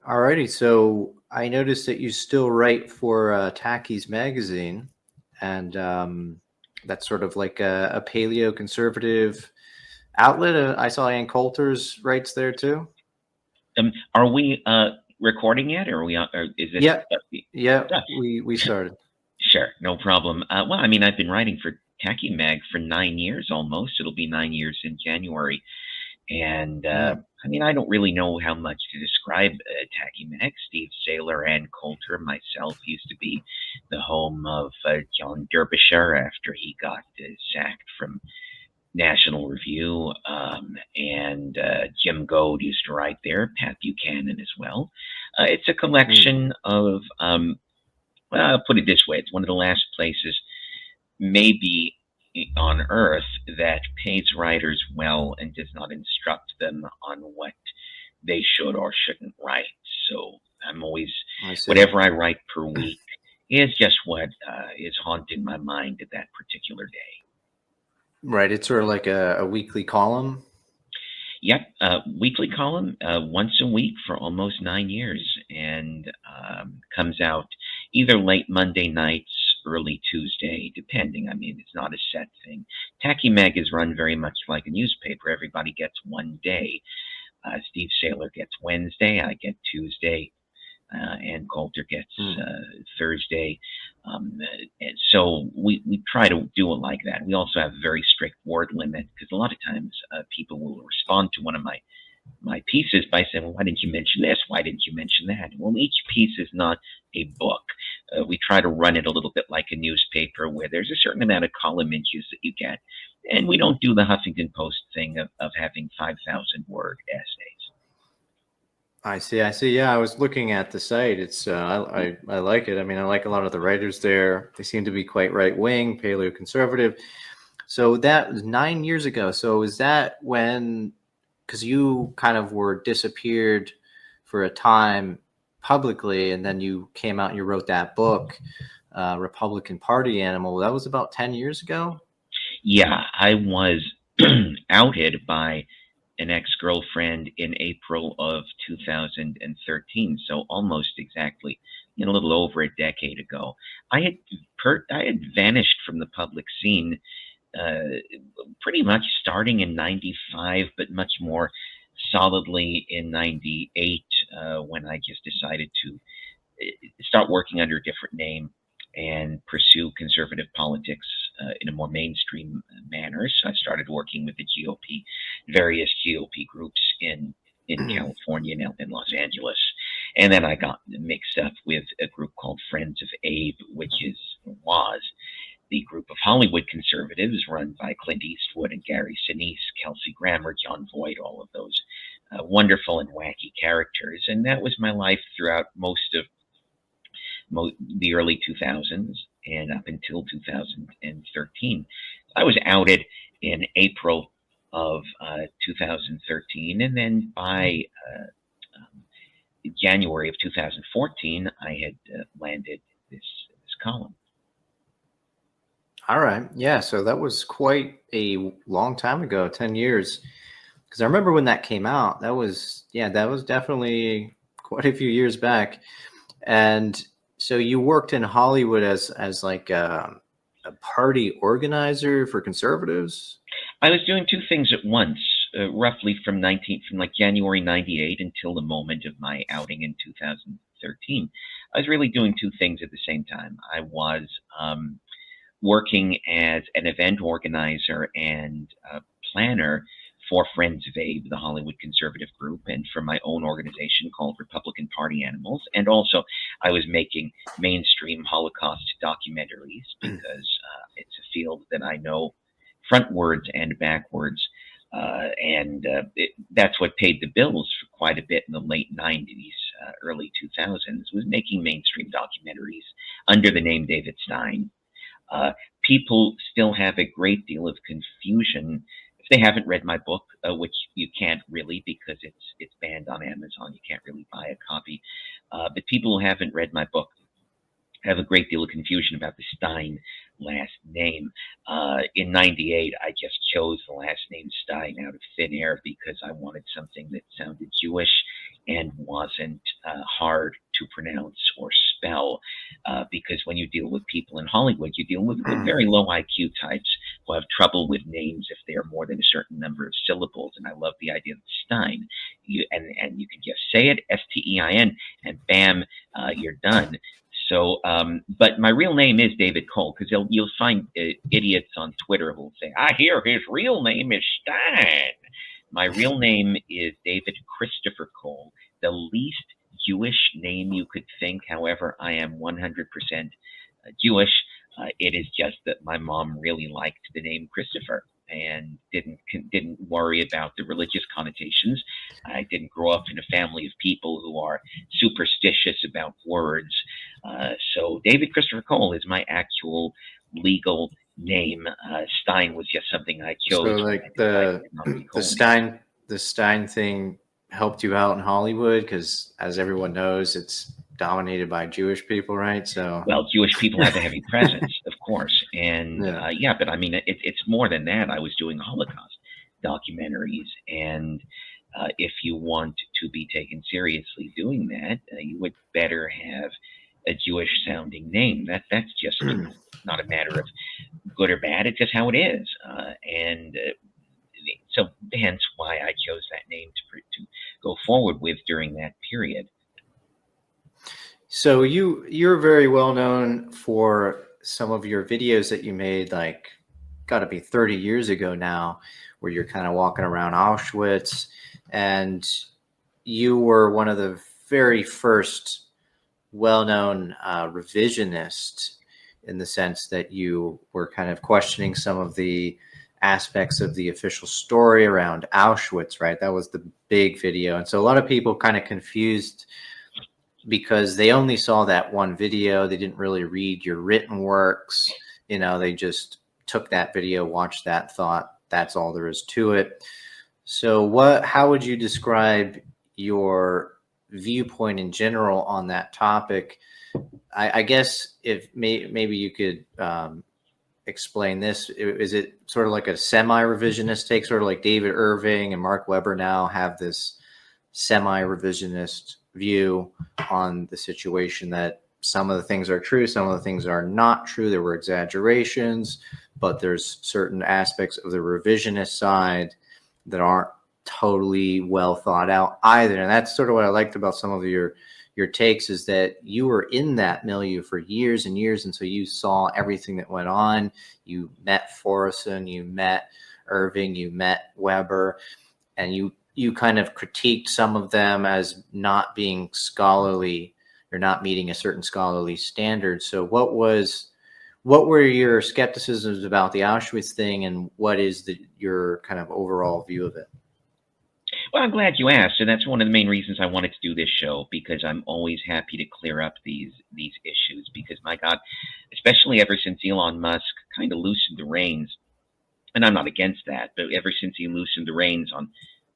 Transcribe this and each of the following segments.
Alrighty, so I noticed that you still write for Tacky's magazine, and that's sort of like a paleo conservative outlet. I saw Ann Coulter's writes there too. Are we recording yet, or are we? Or is this? Yeah, yeah, we started. Sure, no problem. Well, I mean, I've been writing for Tacky Mag for 9 years almost. It'll be 9 years in January, and Mm. I mean, I don't really know how much to describe Tacky Mag. Steve Saylor and Coulter, myself, used to be the home of John Derbyshire after he got sacked from National Review, and Jim Goad used to write there, Pat Buchanan as well. It's a Mm. collection of, well, I'll put it this way, it's one of the last places maybe on earth that pays writers well and does not instruct them on what they should or shouldn't write. So I'm always, I see. whatever I write per week is just what is haunting my mind at that particular day. Right, it's sort of like a weekly column. Yep, weekly column, once a week for almost 9 years, and comes out either late Monday nights, early Tuesday, depending. I mean, it's not a set thing. Tacky Mag is run very much like a newspaper. Everybody gets one day. Steve Saylor gets Wednesday. I get Tuesday. And Coulter gets Mm. Thursday. And so we try to do it like that. We also have a very strict word limit because a lot of times people will respond to one of my pieces by saying, well, why didn't you mention this? Why didn't you mention that? Well, each piece is not a book. We try to run it a little bit like a newspaper where there's a certain amount of column inches that you get. And we don't do the Huffington Post thing of having 5,000 word essays. I see. I see. Yeah, I was looking at the site. It's I like it. I mean, I like a lot of the writers there. They seem to be quite right wing, paleo conservative. So that was 9 years ago. So is that when, because you kind of were disappeared for a time publicly, and then you came out and you wrote that book, Republican Party Animal. That was about 10 years ago. Yeah, I was outed by an ex-girlfriend in April of 2013, so almost exactly, a little over a decade ago. I had I had vanished from the public scene uh, pretty much starting in '95, but much more solidly in '98 when I just decided to start working under a different name and pursue conservative politics in a more mainstream manner. So I started working with the GOP, various GOP groups in California and in Los Angeles. And then I got mixed up with a group called Friends of Abe, which was the group of Hollywood conservatives run by Clint Eastwood and Gary Sinise, Kelsey Grammer, John Voight, all of those wonderful and wacky characters. And that was my life throughout most of the early 2000s and up until 2013. I was outed in April of 2013, and then by January of 2014, I had landed this column. All right. Yeah. So that was quite a long time ago, 10 years. Because I remember when that came out, that was definitely quite a few years back. And so you worked in Hollywood as like a party organizer for conservatives. I was doing two things at once, roughly from like January '98 until the moment of my outing in 2013. I was really doing two things at the same time. I was working as an event organizer and planner for Friends of Abe, the Hollywood conservative group, and for my own organization called Republican Party Animals. And also, I was making mainstream Holocaust documentaries because it's a field that I know frontwards and backwards. That's what paid the bills for quite a bit in the late '90s, early 2000s, was making mainstream documentaries under the name David Stein. People still have a great deal of confusion if they haven't read my book, which you can't really because it's banned on Amazon. You can't really buy a copy. But people who haven't read my book have a great deal of confusion about the Stein last name. In '98, I just chose the last name Stein out of thin air because I wanted something that sounded Jewish and wasn't hard to pronounce or spell. Because when you deal with people in Hollywood, you deal with very low IQ types who have trouble with names if they are more than a certain number of syllables. And I love the idea of Stein. And you can just say it, Stein, and bam, you're done. So, but my real name is David Cole, because you'll find idiots on Twitter who will say, I hear his real name is Stein. My real name is David Christopher Cole, the least Jewish name you could think. However, I am 100% Jewish. It is just that my mom really liked the name Christopher and didn't worry about the religious connotations. I didn't grow up in a family of people who are superstitious about words. So David Christopher Cole is my actual legal name. Stein was just something I chose. So like the Stein thing helped you out in Hollywood, because as everyone knows, it's dominated by Jewish people, right? So, well, Jewish people have a heavy presence, of course, and yeah, but I mean, it's more than that. I was doing Holocaust documentaries, and if you want to be taken seriously doing that, you would better have a Jewish-sounding name. That's just not a matter of good or bad. It's just how it is, and so hence why I chose that name to go forward with during that period. So you're very well known for some of your videos that you made, like, got to be 30 years ago now, where you're kind of walking around Auschwitz, and you were one of the very first well-known revisionists, in the sense that you were kind of questioning some of the aspects of the official story around Auschwitz, right? That was the big video. And so a lot of people kind of confused, because they only saw that one video. They didn't really read your written works. You know, they just took that video, watched that, thought that's all there is to it. So how would you describe your viewpoint in general on that topic? I guess if maybe you could explain this. Is it sort of like a semi-revisionist take, sort of like David Irving and Mark Webber now have this semi-revisionist view on the situation, that some of the things are true, some of the things are not true, there were exaggerations, but there's certain aspects of the revisionist side that aren't totally well thought out either? And that's sort of what I liked about some of your takes, is that you were in that milieu for years and years, and so you saw everything that went on. You met Forreston, you met Irving, you met Weber, and you kind of critiqued some of them as not being scholarly or not meeting a certain scholarly standard. So what were your skepticisms about the Auschwitz thing, and what is your kind of overall view of it? Well, I'm glad you asked, and that's one of the main reasons I wanted to do this show, because I'm always happy to clear up these issues, because, my God, especially ever since Elon Musk kind of loosened the reins, and I'm not against that, but ever since he loosened the reins on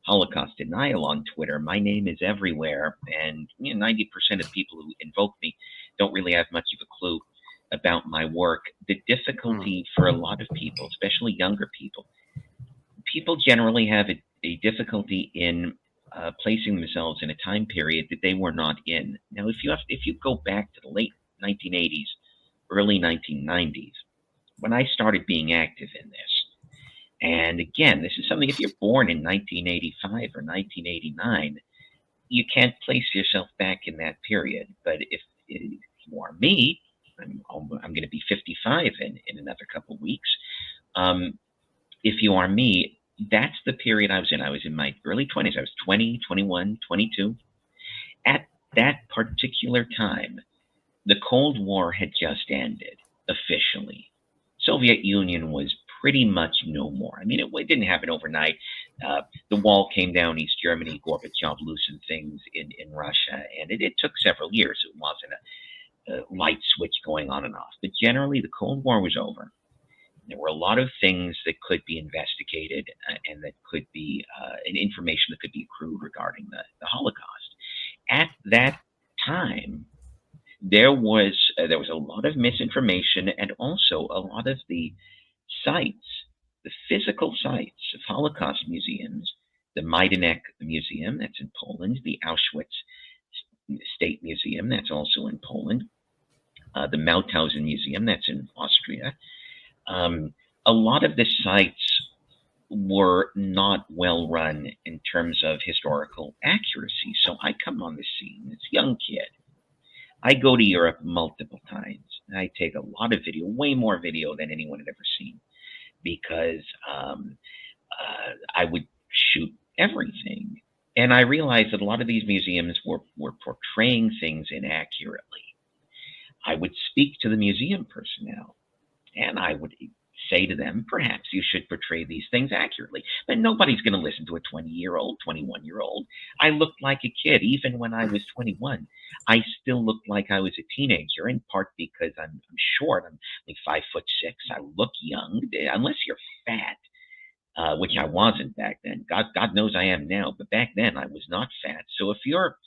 Holocaust denial on Twitter, my name is everywhere, and 90% of people who invoke me don't really have much of a clue about my work. The difficulty for a lot of people, especially younger people generally have a difficulty in placing themselves in a time period that they were not in. Now, if you go back to the late 1980s, early 1990s, when I started being active in this, and again, this is something, if you're born in 1985 or 1989, you can't place yourself back in that period. But if you are me, I'm going to be 55 in another couple of weeks. If you are me, that's the period I was in. I was in my early 20s. I was 20, 21, 22. At that particular time, the Cold War had just ended officially. Soviet Union was pretty much no more. I mean, it didn't happen overnight. The wall came down East Germany. Gorbachev loosened things in Russia, and it took several years. It wasn't a light switch going on and off. But generally, the Cold War was over. There were a lot of things that could be investigated and that could be and information that could be accrued regarding the Holocaust. At that time, there was a lot of misinformation, and also a lot of the sites, the physical sites of Holocaust museums, the Majdanek Museum, that's in Poland, the Auschwitz State Museum, that's also in Poland, the Mauthausen Museum, that's in Austria. A lot of the sites were not well run in terms of historical accuracy. So I come on the scene, this young kid. I go to Europe multiple times. I take a lot of video, way more video than anyone had ever seen, because I would shoot everything. And I realized that a lot of these museums were portraying things inaccurately. I would speak to the museum personnel, and I would say to them, perhaps you should portray these things accurately. But nobody's going to listen to a 20-year-old, 21-year-old. I looked like a kid. Even when I was 21, I still looked like I was a teenager, in part because I'm short. I'm like 5'6". I look young, unless you're fat, which I wasn't back then. God knows I am now, but back then I was not fat. So if you're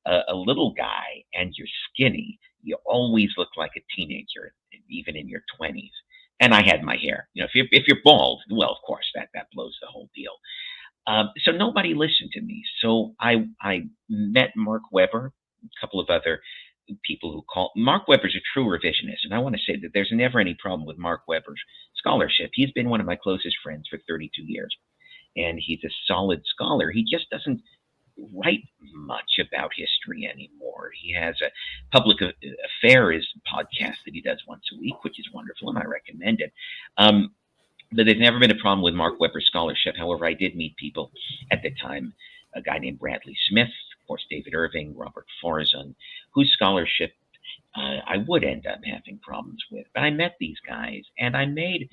a little guy and you're skinny, you always look like a teenager, even in your 20s. And I had my hair. If you're bald, well, of course, that blows the whole deal. So nobody listened to me. So I met Mark Weber, a couple of other people who call. Mark Weber's a true revisionist, and I want to say that there's never any problem with Mark Weber's scholarship. He's been one of my closest friends for 32 years, and he's a solid scholar. He just doesn't write much about history anymore. He has a public affairs podcast that he does once a week, which is wonderful, and I recommend it. But there's never been a problem with Mark Weber's scholarship. However, I did meet people at the time, a guy named Bradley Smith, of course, David Irving, Robert Forzan, whose scholarship I would end up having problems with. But I met these guys, and I made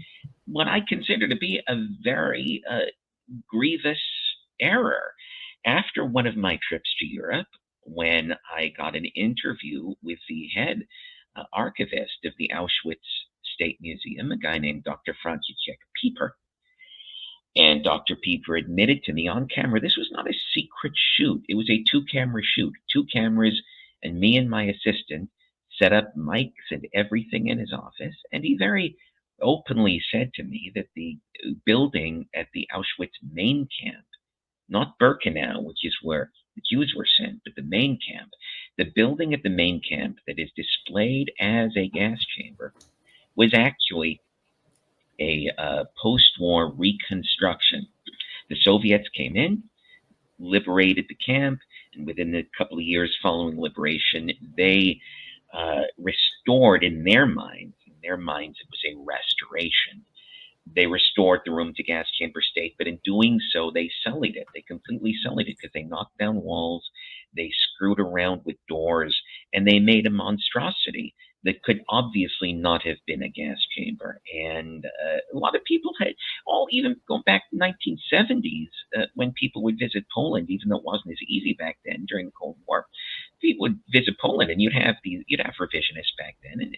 what I consider to be a very grievous error. After one of my trips to Europe, when I got an interview with the head archivist of the Auschwitz State Museum, a guy named Dr. Franciszek Pieper, and Dr. Pieper admitted to me on camera, this was not a secret shoot. It was a two-camera shoot. 2 cameras, and me and my assistant set up mics and everything in his office, and he very openly said to me that the building at the Auschwitz main camp, not Birkenau, which is where the Jews were sent, but the main camp. The building at the main camp that is displayed as a gas chamber was actually a post-war reconstruction. The Soviets came in, liberated the camp, and within a couple of years following liberation, they restored in their minds it was a restoration. They restored the room to gas chamber state, but in doing so, they sullied it. They completely sullied it because they knocked down walls, they screwed around with doors, and they made a monstrosity that could obviously not have been a gas chamber. And a lot of people had, even going back to the 1970s, when people would visit Poland, even though it wasn't as easy back then during the Cold War, people would visit Poland, and you'd have revisionists back then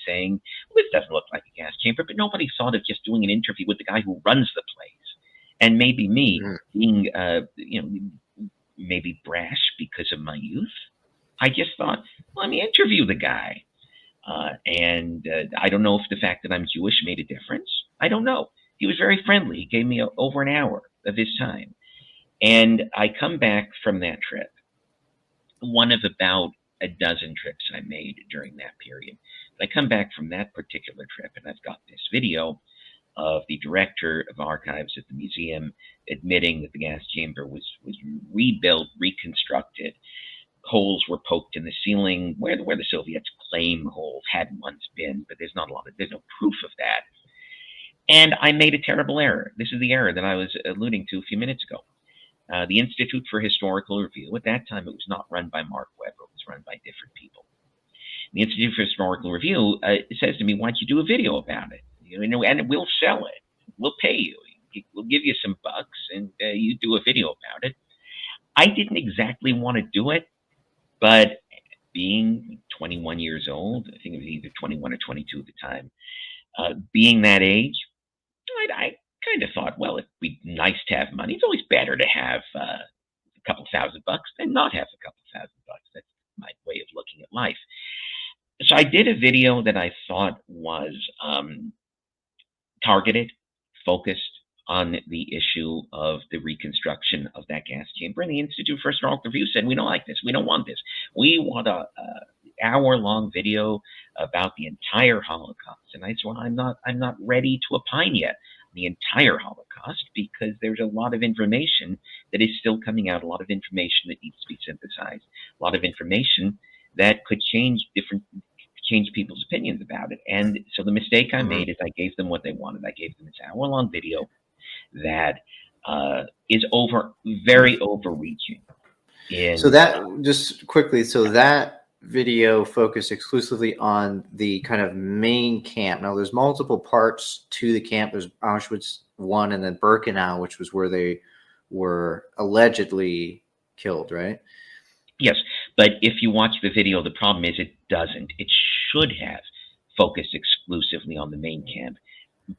saying, well, this doesn't look like a gas chamber, but nobody thought of just doing an interview with the guy who runs the place. And maybe me being, maybe brash because of my youth, I just thought, well, let me interview the guy. And I don't know if the fact that I'm Jewish made a difference. I don't know. He was very friendly. He gave me over an hour of his time. And I come back from that trip, one of about a dozen trips I made during that period. I come back from that particular trip, and I've got this video of the director of archives at the museum admitting that the gas chamber was rebuilt, reconstructed. Holes were poked in the ceiling where the Soviets claim holes had once been, but there's no proof of that. And I made a terrible error. This is the error that I was alluding to a few minutes ago. The Institute for Historical Review, at that time, it was not run by Mark Weber. It was run by different people. The Institute for Historical Review says to me, why don't you do a video about it? And we'll sell it. We'll pay you. We'll give you some bucks, and you do a video about it. I didn't exactly want to do it, but being 21 years old, I think it was either 21 or 22 at the time, being that age, I kind of thought, well, it'd be nice to have money. It's always better to have a couple $1,000 than not have a couple $1,000. That's my way of looking at life. So I did a video that I thought was targeted, focused on the issue of the reconstruction of that gas chamber. And the Institute for Historical Review said, we don't like this. We don't want this. We want a hour-long video about the entire Holocaust. And I said, well, I'm not ready to opine yet on the entire Holocaust, because there's a lot of information that is still coming out, a lot of information that needs to be synthesized, a lot of information that could change people's opinions about it. And so the mistake I made is I gave them what they wanted. I gave them this hour-long video that is very overreaching. So that, just quickly, so that video focused exclusively on the kind of main camp. Now, there's multiple parts to the camp. There's Auschwitz I, and then Birkenau, which was where they were allegedly killed, right? Yes, but if you watch the video, the problem is it doesn't. It should have focused exclusively on the main camp.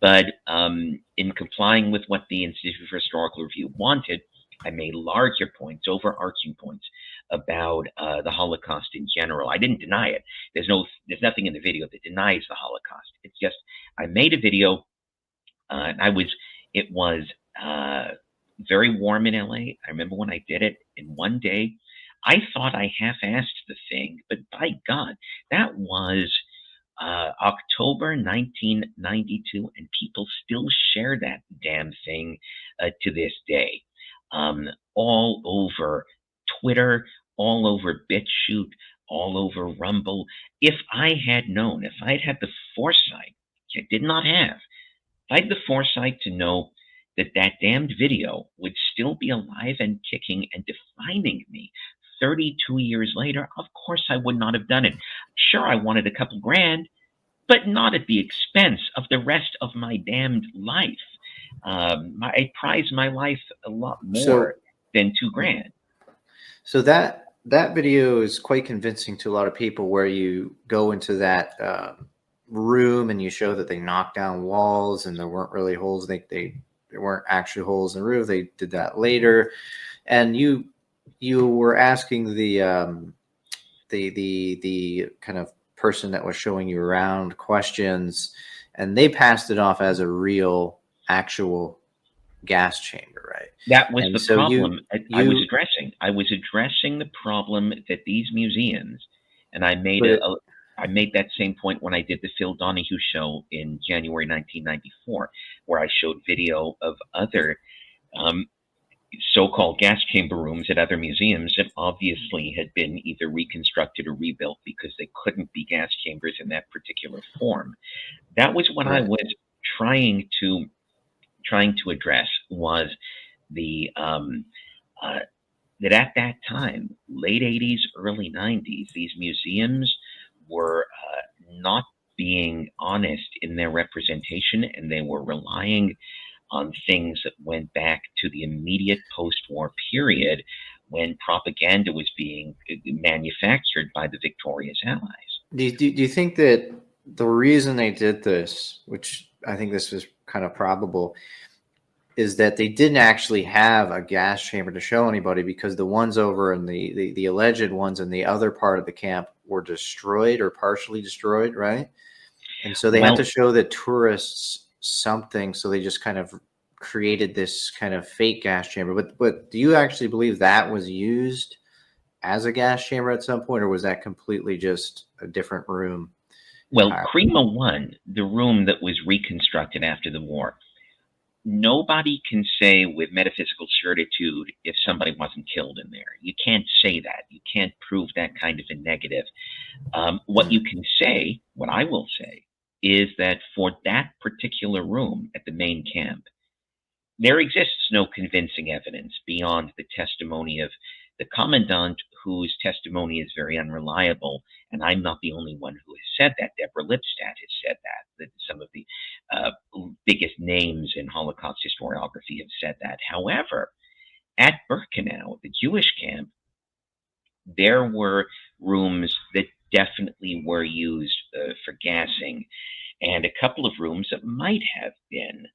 But in complying with what the Institute for Historical Review wanted, I made larger points, overarching points about the Holocaust in general. I didn't deny it. There's nothing in the video that denies the Holocaust. It's just I made a video, and it was very warm in LA. I remember when I did it in one day. I thought I half-assed the thing, but by God, that was October 1992, and people still share that damn thing to this day. All over Twitter, all over BitChute, all over Rumble. If I had known, if I'd had the foresight, which I did not have, if I had the foresight to know that that damned video would still be alive and kicking and defining me 32 years later, of course I would not have done it. Sure, I wanted a couple grand, but not at the expense of the rest of my damned life. I prize my life a lot more than $2,000. So that video is quite convincing to a lot of people, where you go into that room and you show that they knocked down walls and there weren't really holes. There weren't actually holes in the roof. They did that later, and you were asking the kind of person that was showing you around questions, and they passed it off as a real, actual gas chamber, right? That was the problem I was addressing. I was addressing the problem that these museums, and I made that same point when I did the Phil Donahue show in January 1994, where I showed video of other so-called gas chamber rooms at other museums that obviously had been either reconstructed or rebuilt because they couldn't be gas chambers in that particular form. That was what I was trying to address, was the that at that time, late 80s, early 90s, these museums were not being honest in their representation, and they were relying on things that went back to the immediate post-war period, when propaganda was being manufactured by the victorious Allies. Do you think that the reason they did this, which I think this was kind of probable, is that they didn't actually have a gas chamber to show anybody, because the ones over in the alleged ones in the other part of the camp were destroyed or partially destroyed, right? And so they had to show the tourists something, so they just kind of created this kind of fake gas chamber. But do you actually believe that was used as a gas chamber at some point, or was that completely just a different room? Well, Crema 1, the room that was reconstructed after the war, nobody can say with metaphysical certitude if somebody wasn't killed in there. You can't say that. You can't prove that kind of a negative. What you can say, what I will say, is that for that particular room at the main camp, there exists no convincing evidence beyond the testimony of the commandant, whose testimony is very unreliable, and I'm not the only one who has said that. Deborah Lipstadt has said that some of the biggest names in Holocaust historiography have said that. However, at Birkenau, the Jewish camp, there were rooms that definitely were used for gassing, and a couple of rooms that might have been.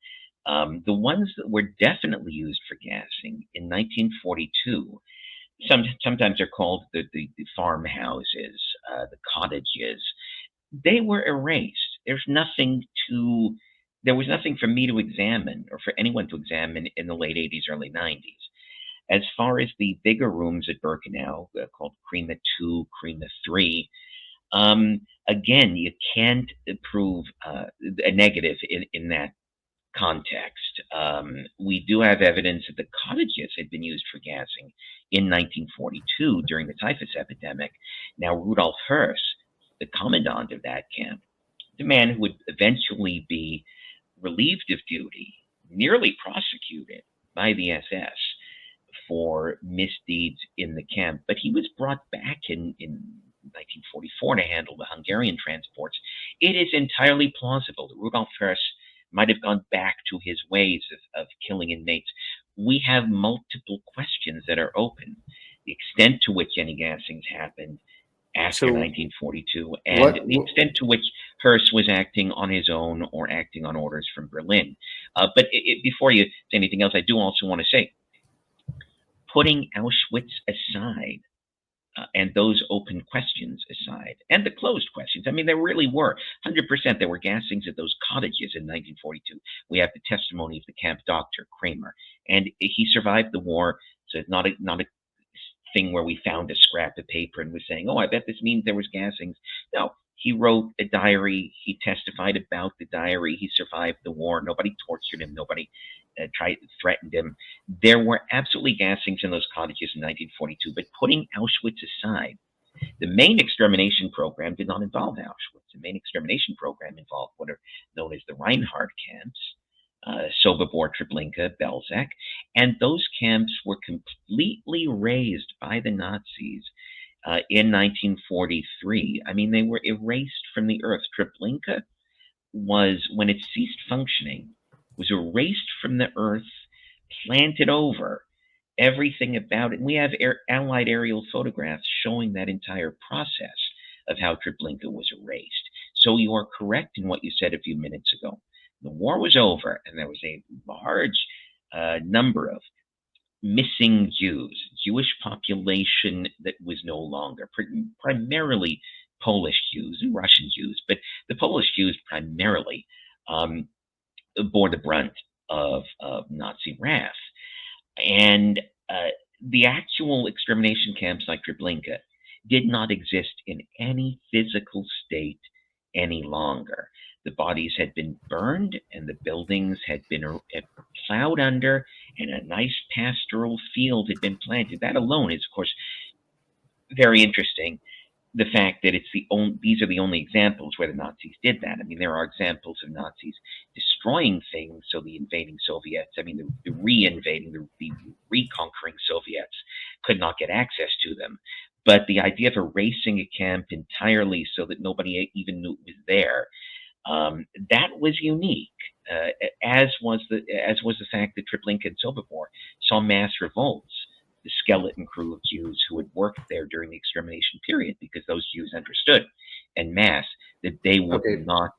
The ones that were definitely used for gassing in 1942, sometimes they're called the farmhouses, the cottages. they were erased. There was nothing for me to examine or for anyone to examine in the late 80s, early 90s. As far as the bigger rooms at Birkenau, called Crema 2, Crema 3, again, you can't prove a negative in that context. We do have evidence that the cottages had been used for gassing in 1942 during the typhus epidemic. Now, Rudolf Hirsch, the commandant of that camp, the man who would eventually be relieved of duty, nearly prosecuted by the SS for misdeeds in the camp, but he was brought back in 1944 to handle the Hungarian transports. It is entirely plausible that Rudolf Hirsch might have gone back to his ways of killing inmates. We have multiple questions that are open. The extent to which any gassings happened after 1942, and the extent to which Hirsch was acting on his own or acting on orders from Berlin. But before you say anything else, I do also want to say, putting Auschwitz aside, and those open questions aside, and the closed questions. I mean, there really were 100%. There were gassings at those cottages in 1942. We have the testimony of the camp doctor Kramer, and he survived the war. So it's not a thing where we found a scrap of paper and was saying, "Oh, I bet this means there was gassings." No, he wrote a diary. He testified about the diary. He survived the war. Nobody tortured him. Nobody threatened him. There were absolutely gassings in those cottages in 1942. But putting Auschwitz aside, the main extermination program did not involve Auschwitz. The main extermination program involved what are known as the Reinhard camps, Sobibor, Treblinka, Belzec, and those camps were completely razed by the Nazis in 1943. I mean, they were erased from the earth. Treblinka was, when it ceased functioning, was erased from the earth, planted over. Everything about it. And we have Allied aerial photographs showing that entire process of how Treblinka was erased. So you are correct in what you said a few minutes ago. The war was over, and there was a large number of missing Jews, Jewish population that was no longer, primarily Polish Jews and Russian Jews, but the Polish Jews primarily bore the brunt of Nazi wrath. And the actual extermination camps like Treblinka did not exist in any physical state any longer. The bodies had been burned and the buildings had been plowed under, and a nice pastoral field had been planted. That alone is, of course, very interesting. The fact that these are the only examples where the Nazis did that. I mean, there are examples of Nazis destroying things, so the invading Soviets, the re-invading, the reconquering Soviets could not get access to them. But the idea of erasing a camp entirely so that nobody even knew it was there, that was unique, as was the fact that Treblinka and Sobibor saw mass revolts, the skeleton crew of Jews who had worked there during the extermination period, because those Jews understood en masse that they would not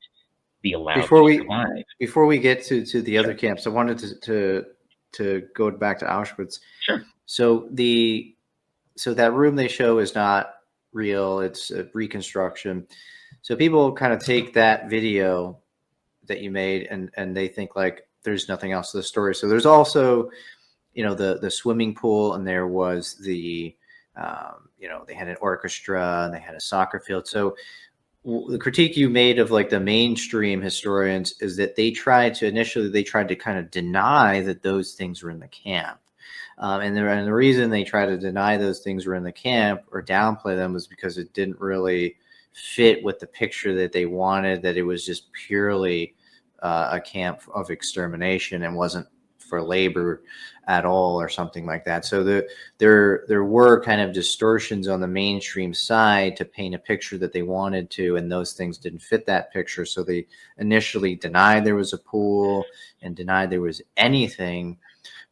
be allowed to survive. Before we get to the other camps, I wanted to go back to Auschwitz. Sure. So that room they show is not real; it's a reconstruction. So people kind of take that video that you made and they think like there's nothing else to the story. So there's also, the swimming pool, and there was the, they had an orchestra and they had a soccer field. So the critique you made of like the mainstream historians is that they tried to kind of deny that those things were in the camp. And the reason they tried to deny those things were in the camp or downplay them was because it didn't really fit with the picture that they wanted, that it was just purely a camp of extermination and wasn't for labor at all or something like that. So there were kind of distortions on the mainstream side to paint a picture that they wanted to, and those things didn't fit that picture. So they initially denied there was a pool and denied there was anything.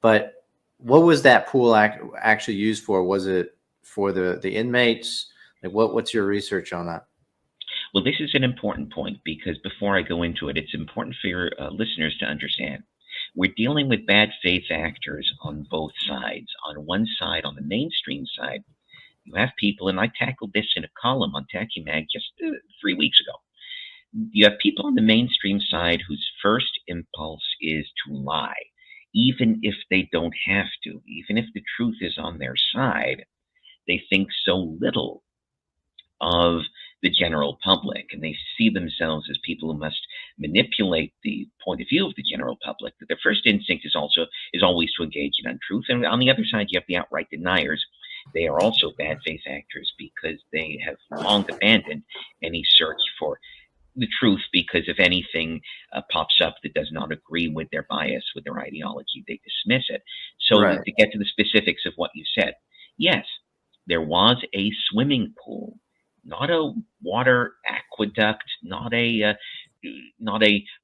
But what was that pool actually used for? Was it for the inmates? Like what's your research on that? Well, this is an important point, because before I go into it, it's important for your listeners to understand. We're dealing with bad faith actors on both sides. On one side, on the mainstream side, you have people, and I tackled this in a column on TachiMag just 3 weeks ago. You have people on the mainstream side whose first impulse is to lie, even if they don't have to, even if the truth is on their side. They think so little of the general public, and they see themselves as people who must manipulate the point of view of the general public, that their first instinct is always to engage in untruth. And on the other side, you have the outright deniers. They are also bad faith actors because they have long abandoned any search for the truth, because if anything pops up that does not agree with their bias, with their ideology, they dismiss it. So Right. to get to the specifics of what you said, yes, there was a swimming pool, not a water aqueduct, not a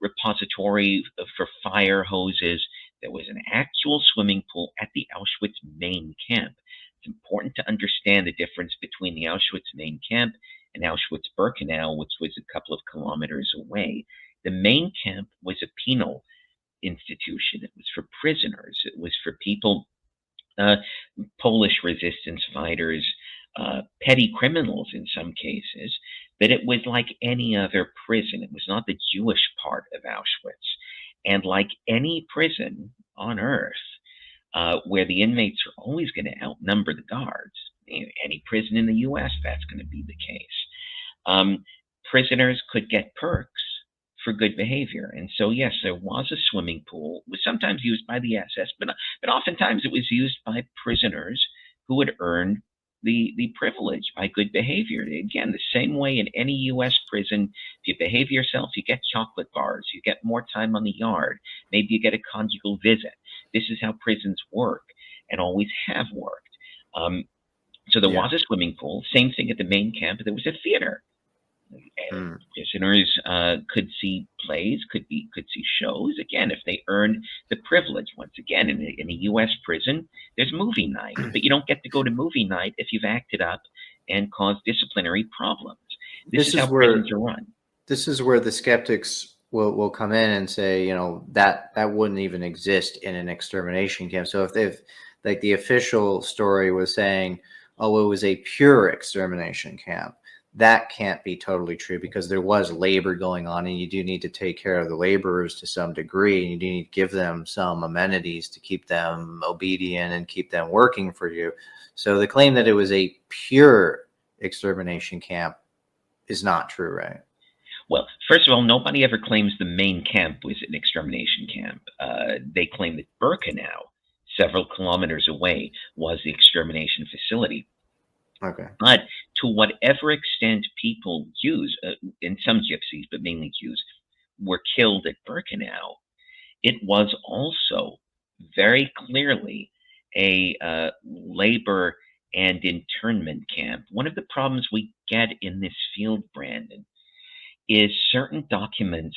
repository for fire hoses. There was an actual swimming pool at the Auschwitz main camp. It's important to understand the difference between the Auschwitz main camp and Auschwitz-Birkenau, which was a couple of kilometers away. The main camp was a penal institution. It was for prisoners. It was for people, Polish resistance fighters, petty criminals in some cases, but it was like any other prison. It was not the Jewish part of Auschwitz. And like any prison on earth, where the inmates are always going to outnumber the guards, any prison in the U.S., that's going to be the case. Prisoners could get perks for good behavior. And so, yes, there was a swimming pool. It was sometimes used by the SS, but oftentimes it was used by prisoners who had earned the privilege by good behavior. Again, the same way in any U.S. prison, if you behave yourself, you get chocolate bars, you get more time on the yard, maybe you get a conjugal visit. This is how prisons work and always have worked. So there was a swimming pool. Same thing at the main camp. There was a theater. Prisoners could see plays, could see shows. Again, if they earned the privilege. Once again, in a U.S. prison, there's movie night, but you don't get to go to movie night if you've acted up and caused disciplinary problems. This is how prisons are run. This is where the skeptics will come in and say, that wouldn't even exist in an extermination camp. So if they've, like, the official story was saying, oh, it was a pure extermination camp, that can't be totally true, because there was labor going on, and you do need to take care of the laborers to some degree, and you do need to give them some amenities to keep them obedient and keep them working for you. So the claim that it was a pure extermination camp is not true, right? Well, first of all, nobody ever claims the main camp was an extermination camp. They claim that Birkenau, several kilometers away, was the extermination facility. Okay. But to whatever extent people Jews, and some gypsies, but mainly Jews, were killed at Birkenau, it was also very clearly a labor and internment camp. One of the problems we get in this field, Brandon, is certain documents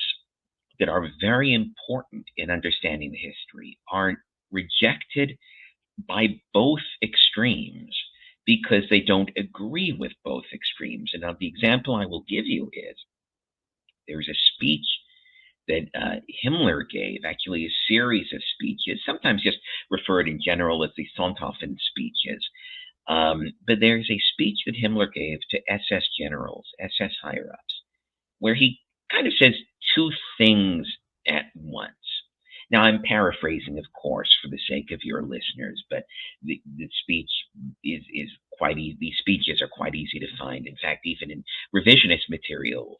that are very important in understanding the history are rejected by both extremes because they don't agree with both extremes. And now the example I will give you is there's a speech that Himmler gave, actually a series of speeches, sometimes just referred in general as the Sonthofen speeches. But there's a speech that Himmler gave to SS generals, SS higher-ups, where he kind of says two things at once. Now, I'm paraphrasing, of course, for the sake of your listeners, but the speech is quite easy. These speeches are quite easy to find. In fact, even in revisionist materials,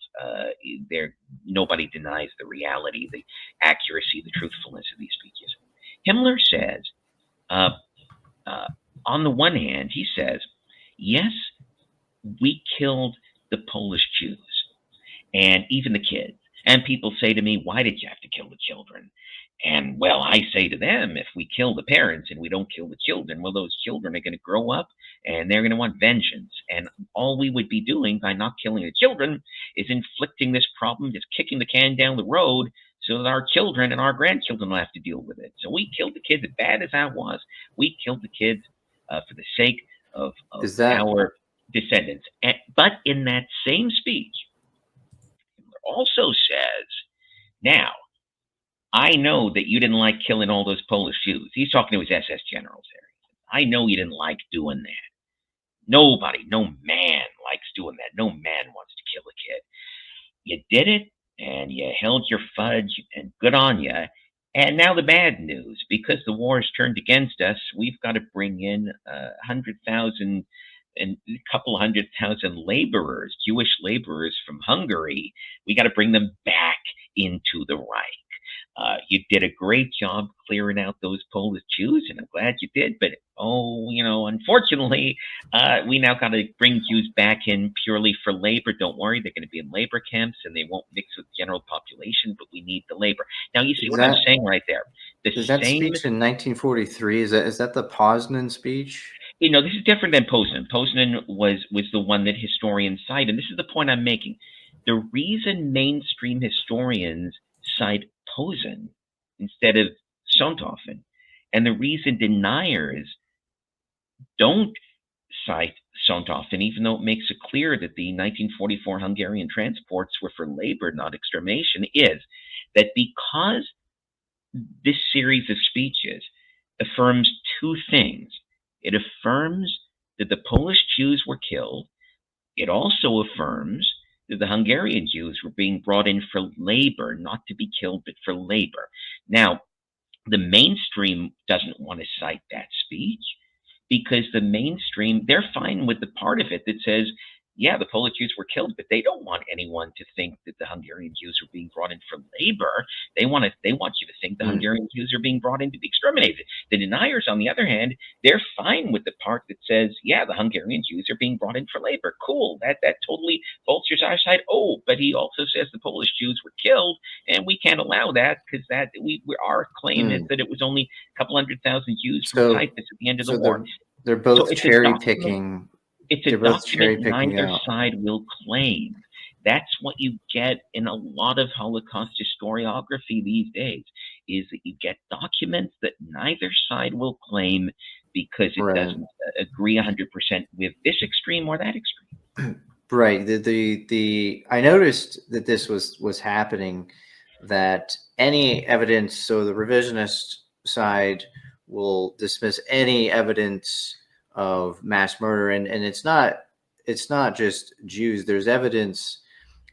nobody denies the reality, the accuracy, the truthfulness of these speeches. Himmler says, on the one hand, he says, yes, we killed the Polish Jews and even the kids. And people say to me, why did you have to kill the children? And, well, I say to them, if we kill the parents and we don't kill the children, well, those children are going to grow up and they're going to want vengeance. And all we would be doing by not killing the children is inflicting this problem, just kicking the can down the road so that our children and our grandchildren will have to deal with it. So we killed the kids, as bad as that was. We killed the kids for the sake of our descendants. But in that same speech, also says, now, I know that you didn't like killing all those Polish Jews. He's talking to his SS generals there. I know you didn't like doing that. Nobody, no man likes doing that. No man wants to kill a kid. You did it, and you held your fudge, and good on you. And now the bad news, because the war has turned against us, we've got to bring in 100,000 and a couple 100,000 laborers, Jewish laborers from Hungary. We got to bring them back into the Reich. You did a great job clearing out those Polish Jews, and I'm glad you did. But unfortunately, we now got to bring Jews back in purely for labor. Don't worry, they're going to be in labor camps, and they won't mix with the general population. But we need the labor. Now, you see Is what I'm that saying right there. The is that same. speech in 1943? Is that the Poznan speech? This is different than Poznan. Poznan was the one that historians cite, and this is the point I'm making. The reason mainstream historians cite Posen instead of Sonthofen, and the reason deniers don't cite Sonthofen, even though it makes it clear that the 1944 Hungarian transports were for labor, not extermination, is that because this series of speeches affirms two things. It affirms that the Polish Jews were killed. It also affirms that the Hungarian Jews were being brought in for labor, not to be killed, but for labor. Now, the mainstream doesn't want to cite that speech because the mainstream, they're fine with the part of it that says, yeah, the Polish Jews were killed, but they don't want anyone to think that the Hungarian Jews are being brought in for labor. They want you to think the Hungarian Jews are being brought in to be exterminated. The deniers, on the other hand, they're fine with the part that says, yeah, the Hungarian Jews are being brought in for labor. Cool. That totally bolsters our side. Oh, but he also says the Polish Jews were killed, and we can't allow that because our claim is that it was only a couple 100,000 Jews from Typhus at the end of the war. They're both cherry picking. It's a document neither side will claim. That's what you get in a lot of Holocaust historiography these days, is that you get documents that neither side will claim because it doesn't agree 100% with this extreme or that extreme. Right. I noticed that this was happening, that any evidence, so the revisionist side will dismiss any evidence of mass murder, and it's not just Jews. There's evidence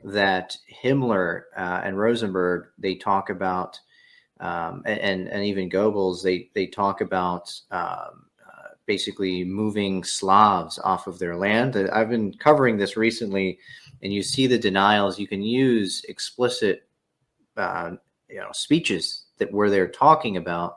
that Himmler and Rosenberg, they talk about, and even Goebbels, they talk about basically moving Slavs off of their land. I've been covering this recently, and you see the denials. You can use explicit speeches where they're talking about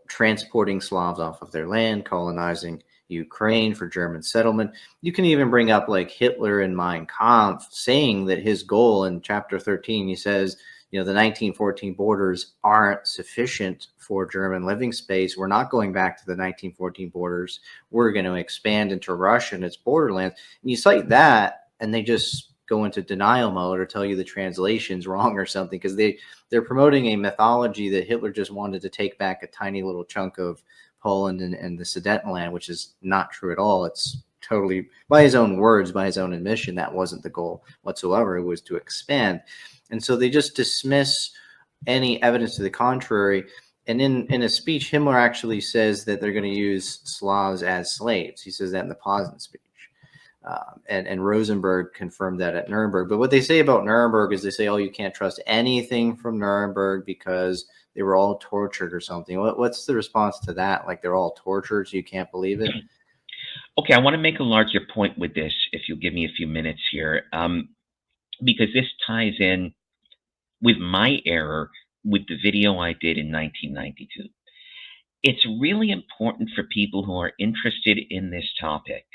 transporting Slavs off of their land, colonizing Ukraine for German settlement. You can even bring up like Hitler in Mein Kampf, saying that his goal in chapter 13, he says, the 1914 borders aren't sufficient for German living space. We're not going back to the 1914 borders. We're going to expand into Russia and its borderlands. And you cite that, and they just go into denial mode or tell you the translation's wrong or something, because they're promoting a mythology that Hitler just wanted to take back a tiny little chunk of Poland and the Sudetenland, which is not true at all. It's totally, by his own words, by his own admission, that wasn't the goal whatsoever. It was to expand. And so they just dismiss any evidence to the contrary. And in a speech, Himmler actually says that they're going to use Slavs as slaves. He says that in the Poznan speech. And Rosenberg confirmed that at Nuremberg. But what they say about Nuremberg is they say, oh, you can't trust anything from Nuremberg because they were all tortured or something. What's the response to that? Like, they're all tortured, so you can't believe it? Okay, I want to make a larger point with this, if you'll give me a few minutes here, because this ties in with my error with the video I did in 1992. It's really important for people who are interested in this topic,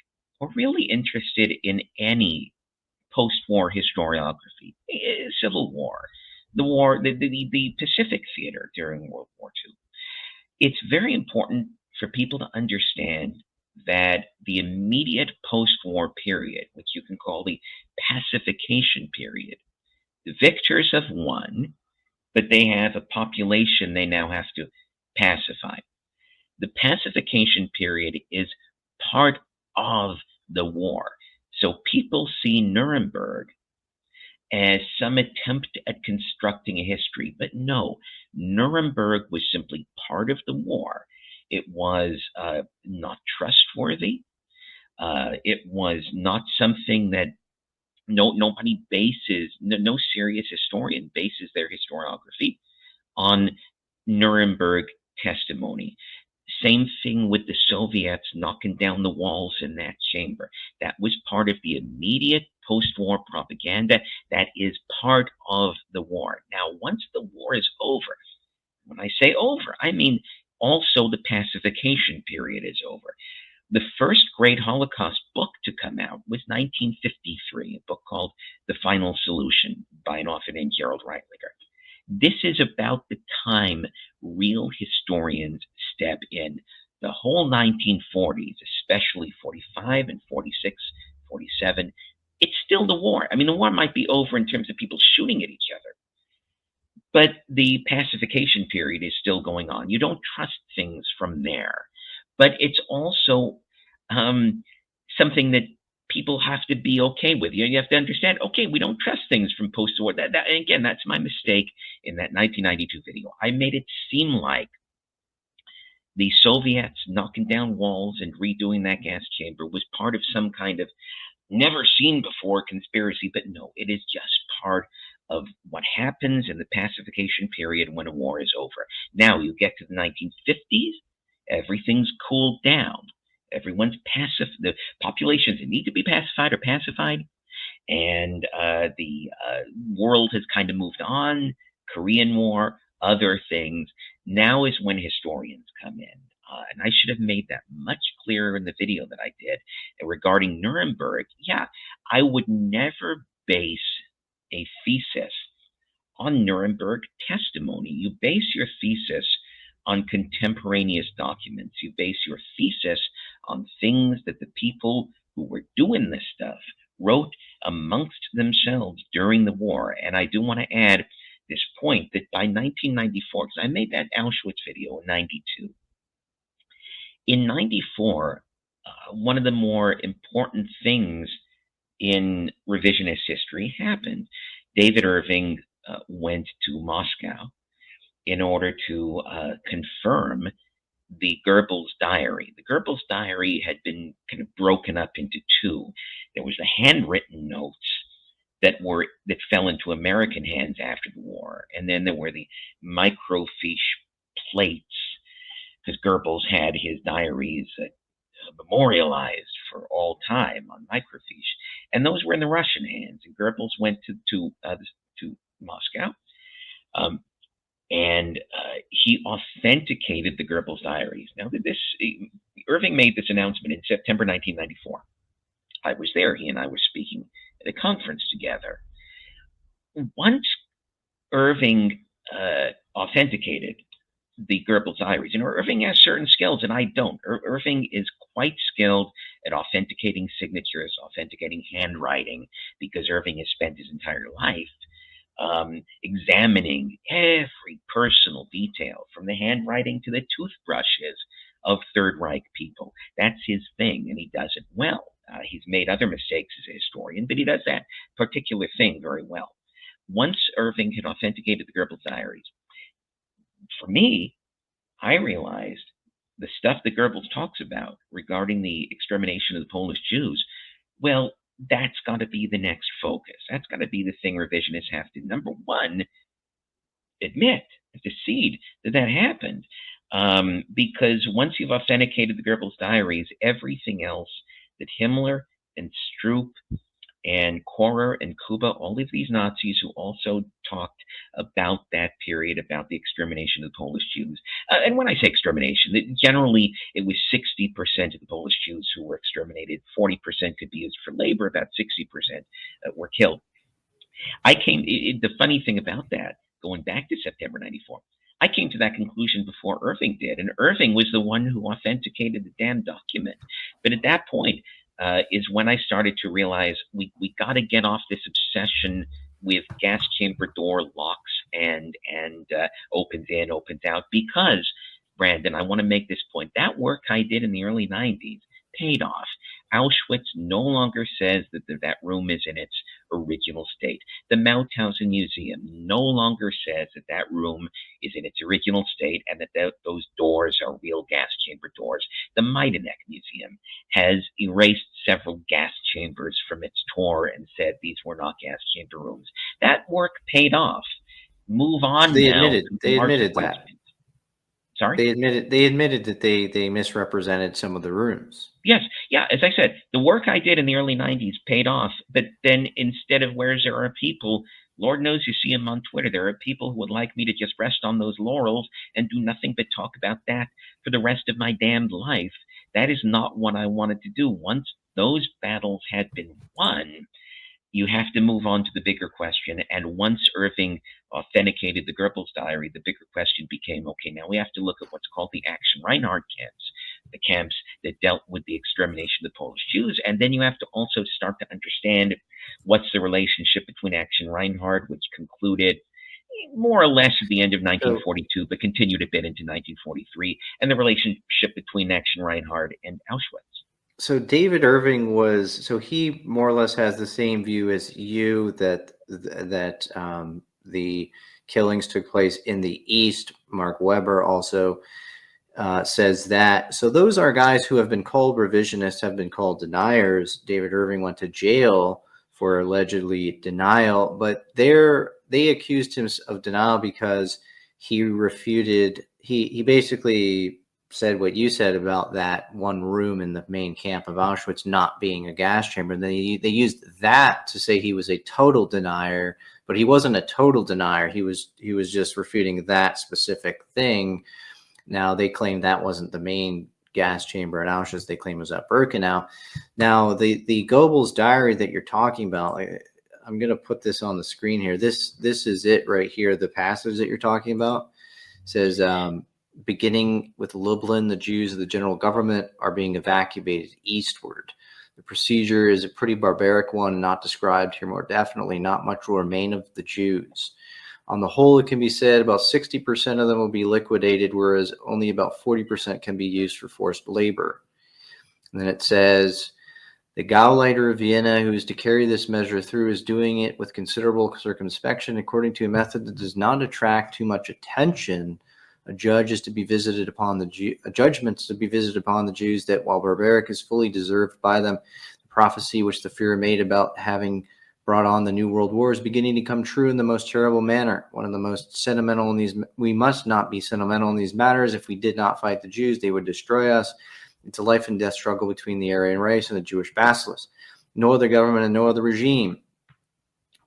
or really interested in any post-war historiography, Civil War, the war, the Pacific theater during World War II. It's very important for people to understand that the immediate post-war period, which you can call the pacification period, the victors have won, but they have a population they now have to pacify. The pacification period is part of the war. So people see Nuremberg as some attempt at constructing a history. But no, Nuremberg was simply part of the war. It was not trustworthy. It was not something that nobody bases, no serious historian bases their historiography on Nuremberg testimony. Same thing with the Soviets knocking down the walls in that chamber. That was part of the immediate post-war propaganda. That is part of the war. Now, once the war is over, when I say over, I mean also the pacification period is over. The first great Holocaust book to come out was 1953, a book called The Final Solution by an author named Gerald Reitlinger. This is about the time real historians step in. The whole 1940s, especially 45 and 46, 47, it's still the war. I mean, the war might be over in terms of people shooting at each other, but the pacification period is still going on. You don't trust things from there. But it's also something that people have to be okay with. You have to understand, okay, we don't trust things from post-war. And again, that's my mistake in that 1992 video. I made it seem like the Soviets knocking down walls and redoing that gas chamber was part of some kind of never-seen-before conspiracy. But no, it is just part of what happens in the pacification period when a war is over. Now, you get to the 1950s, everything's cooled down. Everyone's passive. The populations that need to be pacified are pacified, and the world has kind of moved on. Korean War, other things. Now is when historians come in, and I should have made that much clearer in the video that I did. And regarding Nuremberg, yeah, I would never base a thesis on Nuremberg testimony. You base your thesis on contemporaneous documents. You base your thesis on things that the people who were doing this stuff wrote amongst themselves during the war. And I do want to add this point that by 1994, because I made that Auschwitz video in 92, in 94, one of the more important things in revisionist history happened. David Irving went to Moscow in order to confirm the Goebbels diary. The Goebbels diary had been kind of broken up into two. There was the handwritten notes that fell into American hands after the war, and then there were the microfiche plates, because Goebbels had his diaries memorialized for all time on microfiche, and those were in the Russian hands. And Goebbels went to Moscow. And he authenticated the Goebbels diaries. Now, Irving made this announcement in September 1994. I was there. He and I were speaking at a conference together. Once Irving authenticated the Goebbels diaries, and Irving has certain skills, and I don't. Irving is quite skilled at authenticating signatures, authenticating handwriting, because Irving has spent his entire life examining every personal detail, from the handwriting to the toothbrushes of Third Reich people. That's his thing, and he does it well. He's made other mistakes as a historian, but he does that particular thing very well. Once Irving had authenticated the Goebbels diaries, for me, I realized the stuff that Goebbels talks about regarding the extermination of the Polish Jews, well, that's got to be the next focus. That's got to be the thing revisionists have to, number one, admit, concede that happened. Because once you've authenticated the Goebbels diaries, everything else that Himmler and Stroop and Korer and Kuba, all of these Nazis who also talked about that period, about the extermination of the Polish Jews. And when I say extermination, generally it was 60% of the Polish Jews who were exterminated, 40% could be used for labor, about 60% were killed. The funny thing about that, going back to September 94, I came to that conclusion before Irving did, and Irving was the one who authenticated the damn document. But at that point is when I started to realize we got to get off this obsession with gas chamber door locks and opens in, opens out, because, Brandon, I want to make this point. That work I did in the early 90s paid off. Auschwitz no longer says that that room is in its original state. The Mauthausen Museum no longer says that that room is in its original state and that those doors are real gas chamber doors. The Majdanek Museum has erased several gas chambers from its tour and said these were not gas chamber rooms. That work paid off. Move on They now. admitted that. Sorry? They admitted that they misrepresented some of the rooms. Yes. Yeah. As I said, the work I did in the early 90s paid off. But then instead of where's there are people, Lord knows you see them on Twitter, there are people who would like me to just rest on those laurels and do nothing but talk about that for the rest of my damned life. That is not what I wanted to do. Once those battles had been won, you have to move on to the bigger question. And once Irving authenticated the Goebbels diary, the bigger question became, okay, now we have to look at what's called the Action Reinhard camps, the camps that dealt with the extermination of the Polish Jews. And then you have to also start to understand what's the relationship between Action Reinhard, which concluded more or less at the end of 1942, but continued a bit into 1943, and the relationship between Action Reinhard and Auschwitz. So David Irving he more or less has the same view as you that the killings took place in the East. Mark Weber also says that. So those are guys who have been called revisionists, have been called deniers. David Irving went to jail for allegedly denial, but they accused him of denial because he refuted. He basically said what you said about that one room in the main camp of Auschwitz not being a gas chamber. And they used that to say he was a total denier, but he wasn't a total denier. He was just refuting that specific thing. Now they claim that wasn't the main gas chamber at Auschwitz. They claim it was at Birkenau. Now the Goebbels diary that you're talking about, I'm going to put this on the screen here. This is it right here. The passage that you're talking about says, beginning with Lublin, the Jews of the general government are being evacuated eastward. The procedure is a pretty barbaric one, not described here more definitely. Not much will remain of the Jews. On the whole, it can be said about 60% of them will be liquidated, whereas only about 40% can be used for forced labor. And then it says, the Gauleiter of Vienna, who is to carry this measure through, is doing it with considerable circumspection according to a method that does not attract too much attention. A judgment is to be visited upon the Jews that while barbaric is fully deserved by them, the prophecy which the Führer made about having brought on the New World War is beginning to come true in the most terrible manner. One of the most sentimental in these, we must not be sentimental in these matters. If we did not fight the Jews, they would destroy us. It's a life and death struggle between the Aryan race and the Jewish bacillus. No other government and no other regime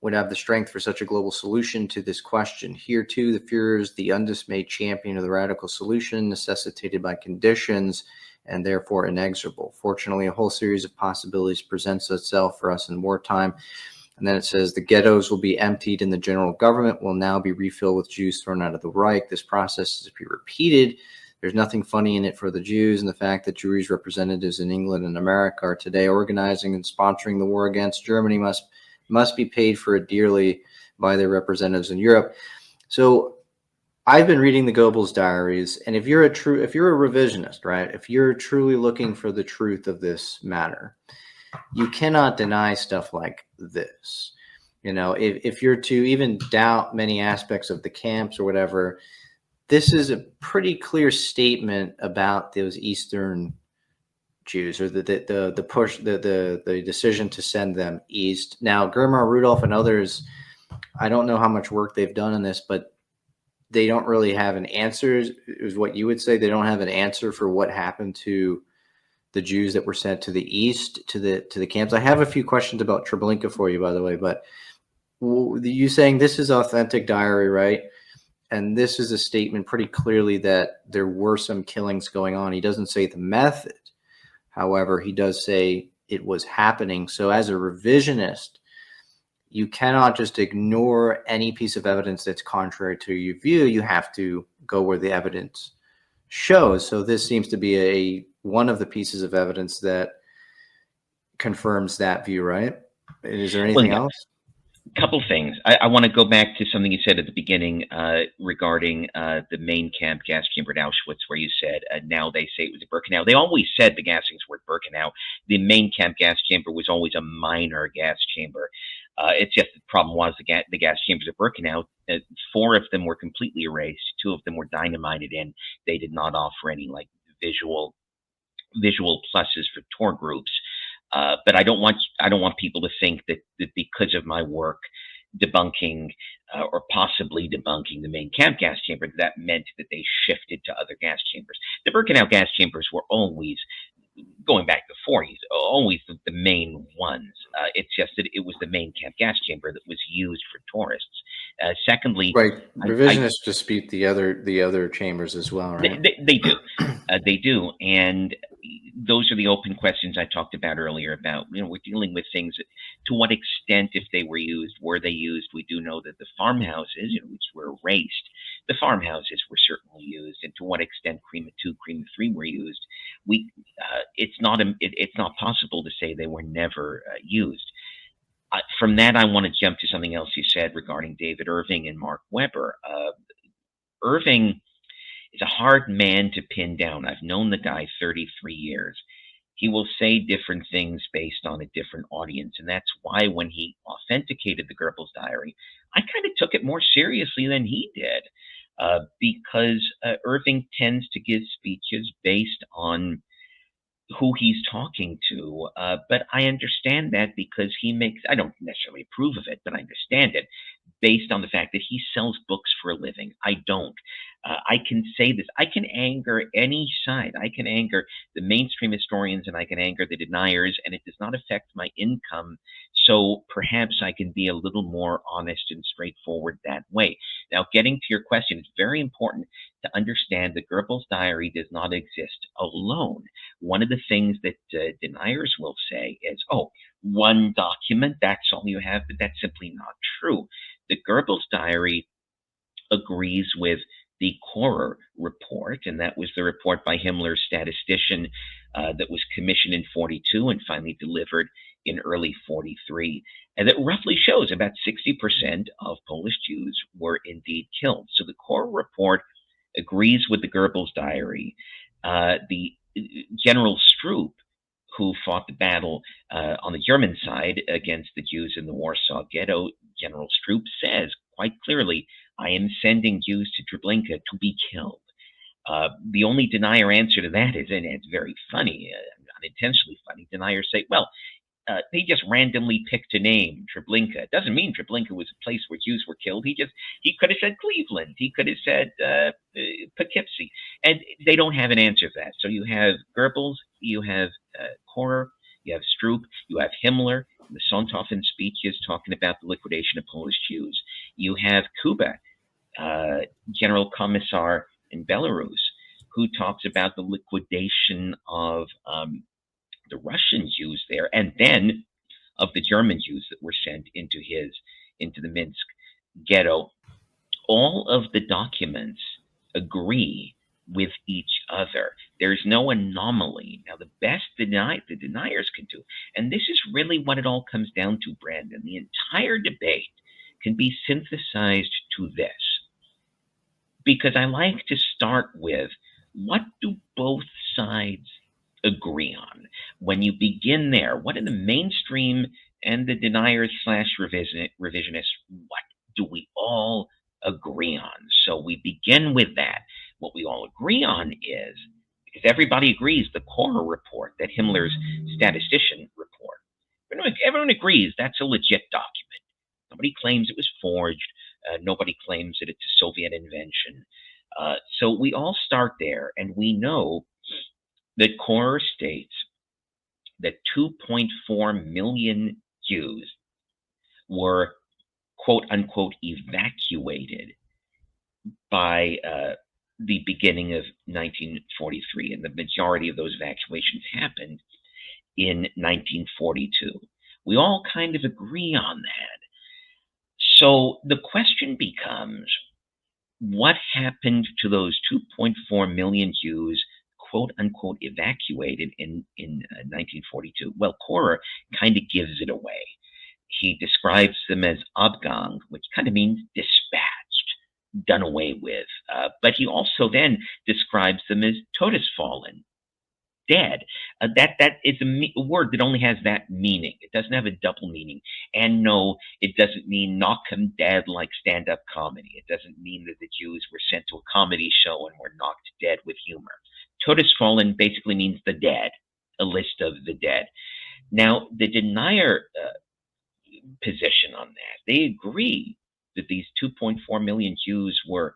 would have the strength for such a global solution to this question. Here, too, the Führer is the undismayed champion of the radical solution necessitated by conditions and therefore inexorable. Fortunately, a whole series of possibilities presents itself for us in wartime. And then it says the ghettos will be emptied and the general government will now be refilled with Jews thrown out of the Reich. This process is to be repeated. There's nothing funny in it for the Jews, and the fact that Jewish representatives in England and America are today organizing and sponsoring the war against Germany must be paid for it dearly by their representatives in Europe. So I've been reading the Goebbels diaries, and if you're a revisionist, right, if you're truly looking for the truth of this matter, you cannot deny stuff like this. You know, if you're to even doubt many aspects of the camps or whatever, this is a pretty clear statement about those Eastern Jews, or the push, the decision to send them east. Now, Germar Rudolph and others, I don't know how much work they've done on this, but they don't really have an answer, is what you would say. They don't have an answer for what happened to the Jews that were sent to the east, to the camps. I have a few questions about Treblinka for you, by the way, but you saying this is authentic diary, right? And this is a statement pretty clearly that there were some killings going on. He doesn't say the method. However, he does say it was happening. So as a revisionist, you cannot just ignore any piece of evidence that's contrary to your view. You have to go where the evidence shows. So this seems to be one of the pieces of evidence that confirms that view, right? Is there anything else? Couple things. I want to go back to something you said at the beginning regarding the main camp gas chamber at Auschwitz, where you said now they say it was a Birkenau. They always said the gassings were at Birkenau. The main camp gas chamber was always a minor gas chamber. It's just the problem was the gas chambers at Birkenau. Four of them were completely erased. Two of them were dynamited in. They did not offer any like visual pluses for tour groups. But I don't want people to think that because of my work debunking or possibly debunking the main camp gas chamber, that meant that they shifted to other gas chambers. The Birkenau gas chambers were always, going back to the 40s, always the main ones. It's just that it was the main camp gas chamber that was used for tourists. Secondly, Right. Revisionists dispute the other chambers as well, right? They do. They do. And those are the open questions I talked about earlier about, we're dealing with things that, to what extent, if they were they used? We do know that the farmhouses, which were erased, the farmhouses were certainly used. And to what extent Crema 2, Crema 3 were used, it's not possible to say they were never used. From that, I want to jump to something else you said regarding David Irving and Mark Weber. Irving is a hard man to pin down. I've known the guy 33 years. He will say different things based on a different audience, and that's why when he authenticated the Goebbels diary, I kind of took it more seriously than he did, because Irving tends to give speeches based on who he's talking to, but I understand that because I don't necessarily approve of it, but I understand it based on the fact that he sells books for a living. I don't. I can say this. I can anger any side. I can anger the mainstream historians and I can anger the deniers, and it does not affect my income. So perhaps I can be a little more honest and straightforward that way. Now, getting to your question, it's very important to understand that Goebbels' diary does not exist alone. One of the things that deniers will say is, oh, one document, that's all you have, but that's simply not true. The Goebbels diary agrees with the Kohrer report, and that was the report by Himmler's statistician that was commissioned in 42 and finally delivered in early 43, and that roughly shows about 60% of Polish Jews were indeed killed. So the Kohrer report agrees with the Goebbels diary. The General Stroop, who fought the battle on the German side against the Jews in the Warsaw Ghetto, General Stroop says quite clearly, I am sending Jews to Treblinka to be killed. The only denier answer to that is, and it's very funny, unintentionally funny, deniers say, well, they just randomly picked a name, Treblinka. It doesn't mean Treblinka was a place where Jews were killed. He could have said Cleveland. He could have said Poughkeepsie. And they don't have an answer for that. So you have Goebbels, you have Kohrer, you have Stroop, you have Himmler, the Sonthofen speeches talking about the liquidation of Polish Jews. You have Kuba, General Commissar in Belarus, who talks about the liquidation of the Russian Jews there, and then of the German Jews that were sent into the Minsk ghetto. All of the documents agree with each other. There's no anomaly. Now, the best the deniers can do, and this is really what it all comes down to, Brandon, the entire debate can be synthesized to this. Because I like to start with, what do both sides agree on? When you begin there, what in the mainstream and the deniers / revisionists, what do we all agree on? So we begin with that. What we all agree on is, because everybody agrees, the Kohrer report, that Himmler's statistician report, everyone agrees that's a legit document. Nobody claims it was forged. Nobody claims that it's a Soviet invention. So we all start there, and we know that Kohrer states that 2.4 million Jews were, quote unquote, evacuated by the beginning of 1943, and the majority of those evacuations happened in 1942. We all kind of agree on that. So the question becomes, what happened to those 2.4 million Jews, quote unquote, evacuated in 1942? Well, Kohrer kind of gives it away. He describes them as Abgang, which kind of means dispatched, done away with. But he also then describes them as Todesfallen, dead. That is a word that only has that meaning. It doesn't have a double meaning. And no, it doesn't mean knock 'em dead like stand-up comedy. It doesn't mean that the Jews were sent to a comedy show and were knocked dead with humor. Todesfallen basically means the dead, a list of the dead. Now, the denier position on that, they agree that these 2.4 million Jews were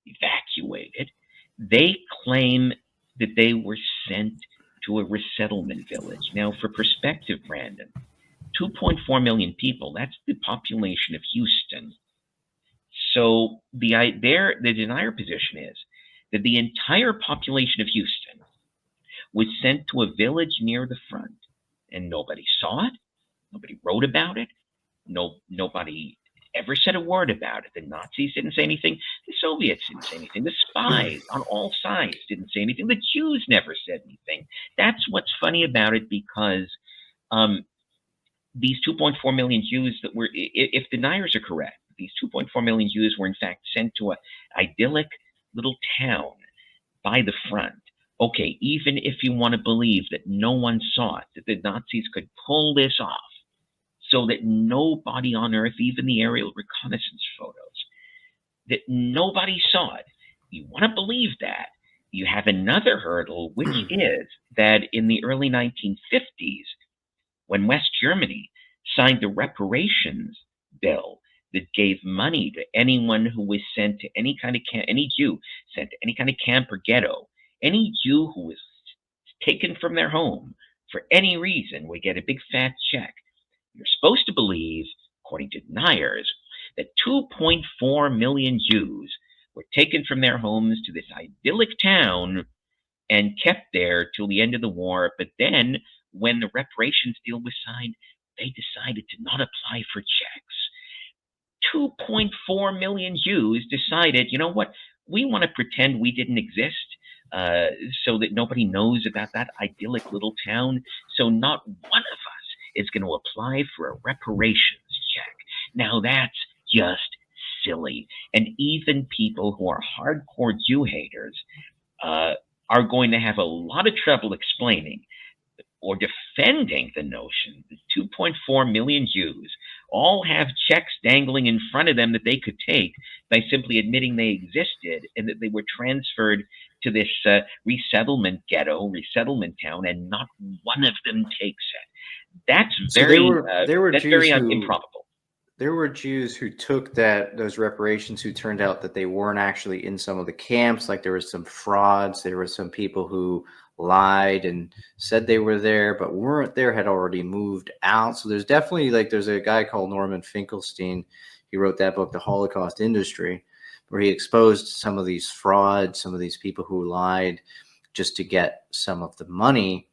evacuated. They claim that they were sent to a resettlement village. Now, for perspective, Brandon, 2.4 million people, that's the population of Houston. So the denier position is that the entire population of Houston was sent to a village near the front, and nobody saw it, nobody wrote about it, nobody ever said a word about it. The Nazis didn't say anything. The Soviets didn't say anything. The spies on all sides didn't say anything. The Jews never said anything. That's what's funny about it, because these 2.4 million Jews that were, if deniers are correct, these 2.4 million Jews were in fact sent to an idyllic little town by the front. Okay, even if you want to believe that no one saw it, that the Nazis could pull this off, so that nobody on Earth, even the aerial reconnaissance photos, that nobody saw it. You want to believe that. You have another hurdle, which is that in the early 1950s, when West Germany signed the reparations bill that gave money to anyone who was sent to any kind of camp, any Jew sent to any kind of camp or ghetto, any Jew who was taken from their home for any reason would get a big fat check. You're supposed to believe, according to deniers, that 2.4 million Jews were taken from their homes to this idyllic town and kept there till the end of the war. But then, when the reparations deal was signed, they decided to not apply for checks. 2.4 million Jews decided, you know what, we want to pretend we didn't exist, so that nobody knows about that idyllic little town. So not one of us is going to apply for a reparations check. Now that's just silly. And even people who are hardcore Jew haters are going to have a lot of trouble explaining or defending the notion that 2.4 million Jews all have checks dangling in front of them that they could take by simply admitting they existed and that they were transferred to this resettlement ghetto, resettlement town, and not one of them takes it. That's very, improbable. There were Jews who took those reparations who turned out that they weren't actually in some of the camps. Like there were some frauds. There were some people who lied and said they were there but weren't there, had already moved out. So there's definitely, there's a guy called Norman Finkelstein. He wrote that book, The Holocaust Industry, where he exposed some of these frauds, some of these people who lied just to get some of the money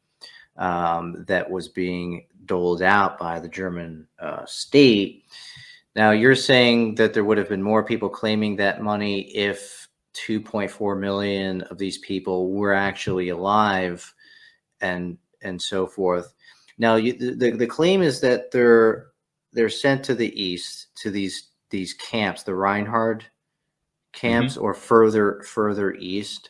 that was being doled out by the German state. Now, you're saying that there would have been more people claiming that money if 2.4 million of these people were actually alive and so forth. Now, the claim is that they're sent to the east, to these camps, the Reinhard camps, or further east.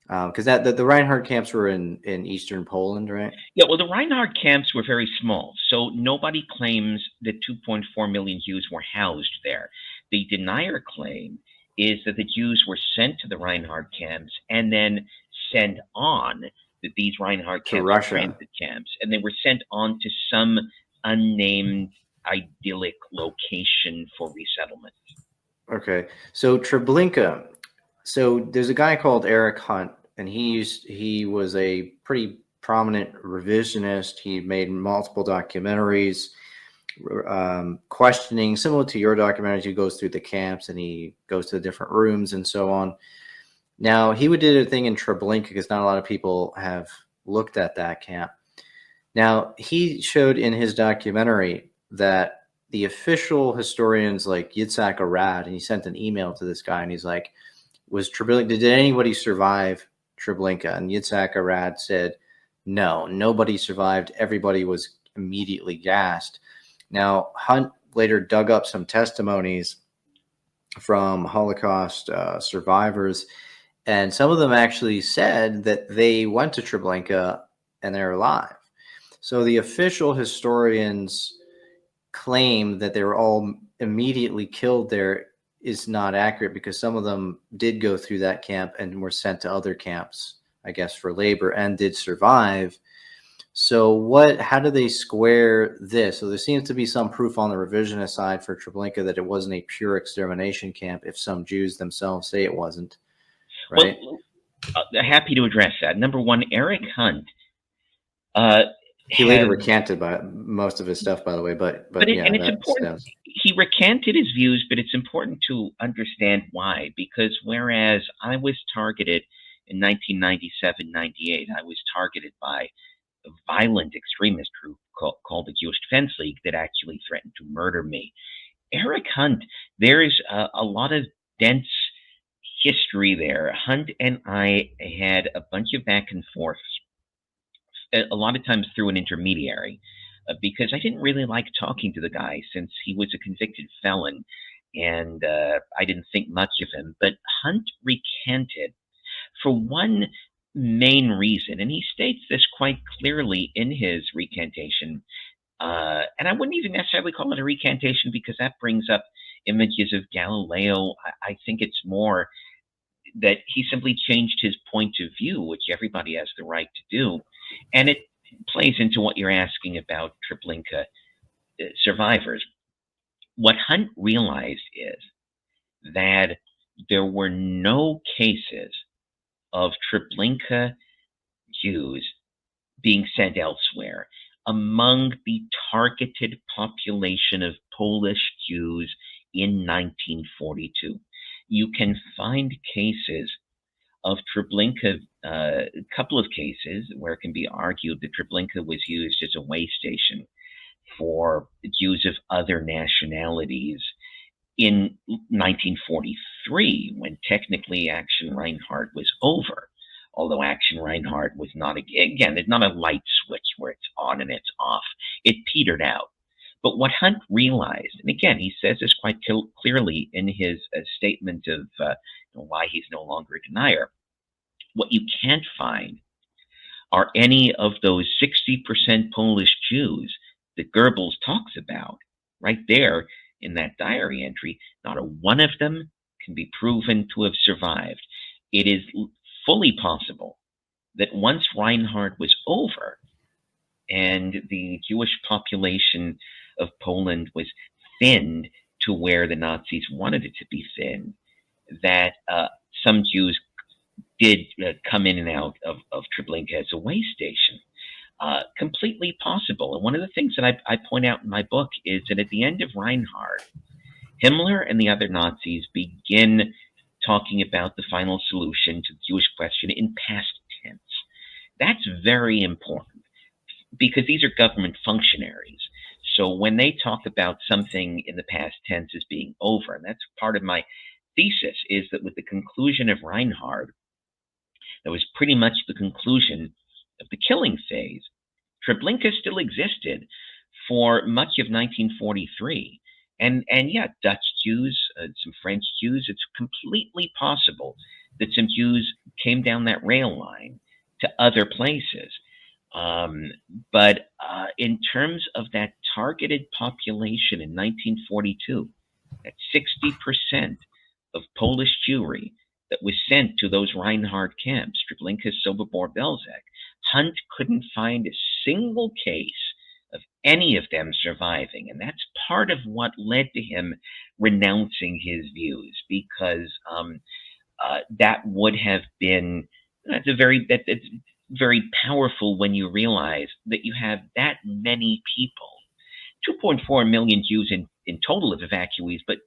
Because the Reinhard camps were in eastern Poland, right? Yeah, well, the Reinhard camps were very small, so nobody claims that 2.4 million Jews were housed there. The denier claim is that the Jews were sent to the Reinhard camps and then sent on, that these Reinhard camps were transit camps, and they were sent on to some unnamed idyllic location for resettlement. Okay, so Treblinka. So there's a guy called Eric Hunt, and he was a pretty prominent revisionist. He made multiple documentaries questioning, similar to your documentaries. He goes through the camps and he goes to the different rooms and so on. Now, he did a thing in Treblinka because not a lot of people have looked at that camp. Now, he showed in his documentary that the official historians like Yitzhak Arad, and he sent an email to this guy and he's like, did anybody survive Treblinka? And Yitzhak Arad said, no, nobody survived. Everybody was immediately gassed. Now, Hunt later dug up some testimonies from Holocaust survivors, and some of them actually said that they went to Treblinka and they're alive. So the official historians claim that they were all immediately killed there is not accurate, because some of them did go through that camp and were sent to other camps, I guess, for labor, and did survive. So how do they square this? So there seems to be some proof on the revisionist side for Treblinka that it wasn't a pure extermination camp, if some Jews themselves say it wasn't, right? Well, happy to address that. Number one, Eric Hunt. He later recanted by most of his stuff, by the way, but yeah, and it's important. He recanted his views, but it's important to understand why. Because whereas I was targeted in 1997-98, I was targeted by a violent extremist group called the Jewish Defense League that actually threatened to murder me. Eric Hunt, there's a lot of dense history there. Hunt and I had a bunch of back and forths, a lot of times through an intermediary, because I didn't really like talking to the guy since he was a convicted felon, and I didn't think much of him. But Hunt recanted for one main reason, and he states this quite clearly in his recantation. And I wouldn't even necessarily call it a recantation, because that brings up images of Galileo. I think it's more that he simply changed his point of view, which everybody has the right to do. And it plays into what you're asking about Treblinka survivors. What Hunt realized is that there were no cases of Treblinka Jews being sent elsewhere among the targeted population of Polish Jews in 1942. You can find cases of Treblinka, a couple of cases where it can be argued that Treblinka was used as a way station for Jews of other nationalities in 1943, when technically Action Reinhardt was over. Although Action Reinhardt was not, again, it's not a light switch where it's on and it's off. It petered out. But what Hunt realized, and again, he says this quite clearly in his statement of why he's no longer a denier, what you can't find are any of those 60% Polish Jews that Goebbels talks about right there in that diary entry. Not a one of them can be proven to have survived. It is fully possible that once Reinhardt was over and the Jewish population of Poland was thinned to where the Nazis wanted it to be thinned, that some Jews did come in and out of Treblinka as a way station. Completely possible. And one of the things that I point out in my book is that at the end of Reinhardt, Himmler and the other Nazis begin talking about the final solution to the Jewish question in past tense. That's very important, because these are government functionaries. So when they talk about something in the past tense as being over, and that's part of my thesis, is that with the conclusion of Reinhardt, that was pretty much the conclusion of the killing phase. Treblinka still existed for much of 1943. And yeah, Dutch Jews, some French Jews, it's completely possible that some Jews came down that rail line to other places. But in terms of that targeted population in 1942, that 60% of Polish Jewry that was sent to those Reinhardt camps, Treblinka, Sobibor, Belzec, Hunt couldn't find a single case of any of them surviving. And that's part of what led to him renouncing his views, because that would have been, that's very powerful when you realize that you have that many people, 2.4 million Jews in total of evacuees, but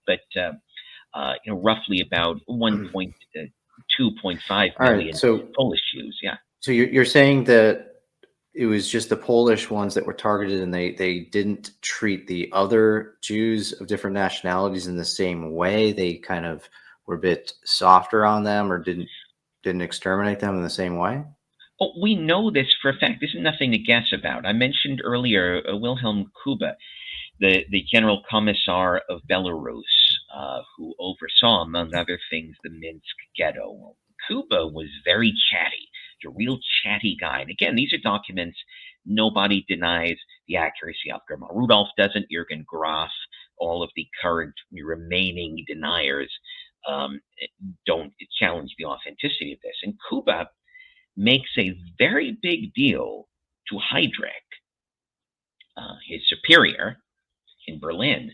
roughly about 2.5 million Polish Jews. Yeah. So you're saying that it was just the Polish ones that were targeted, and they didn't treat the other Jews of different nationalities in the same way. They kind of were a bit softer on them, or didn't exterminate them in the same way. Oh, we know this for a fact. This is nothing to guess about. I mentioned earlier Wilhelm Kube. the General Commissar of Belarus, who oversaw, among other things, the Minsk ghetto. Well, Kuba was very chatty, a real chatty guy. And again, these are documents nobody denies the accuracy of. German Rudolph doesn't, Jürgen Graf, all of the current remaining deniers don't challenge the authenticity of this. And Kuba makes a very big deal to Heydrich, his superior in Berlin.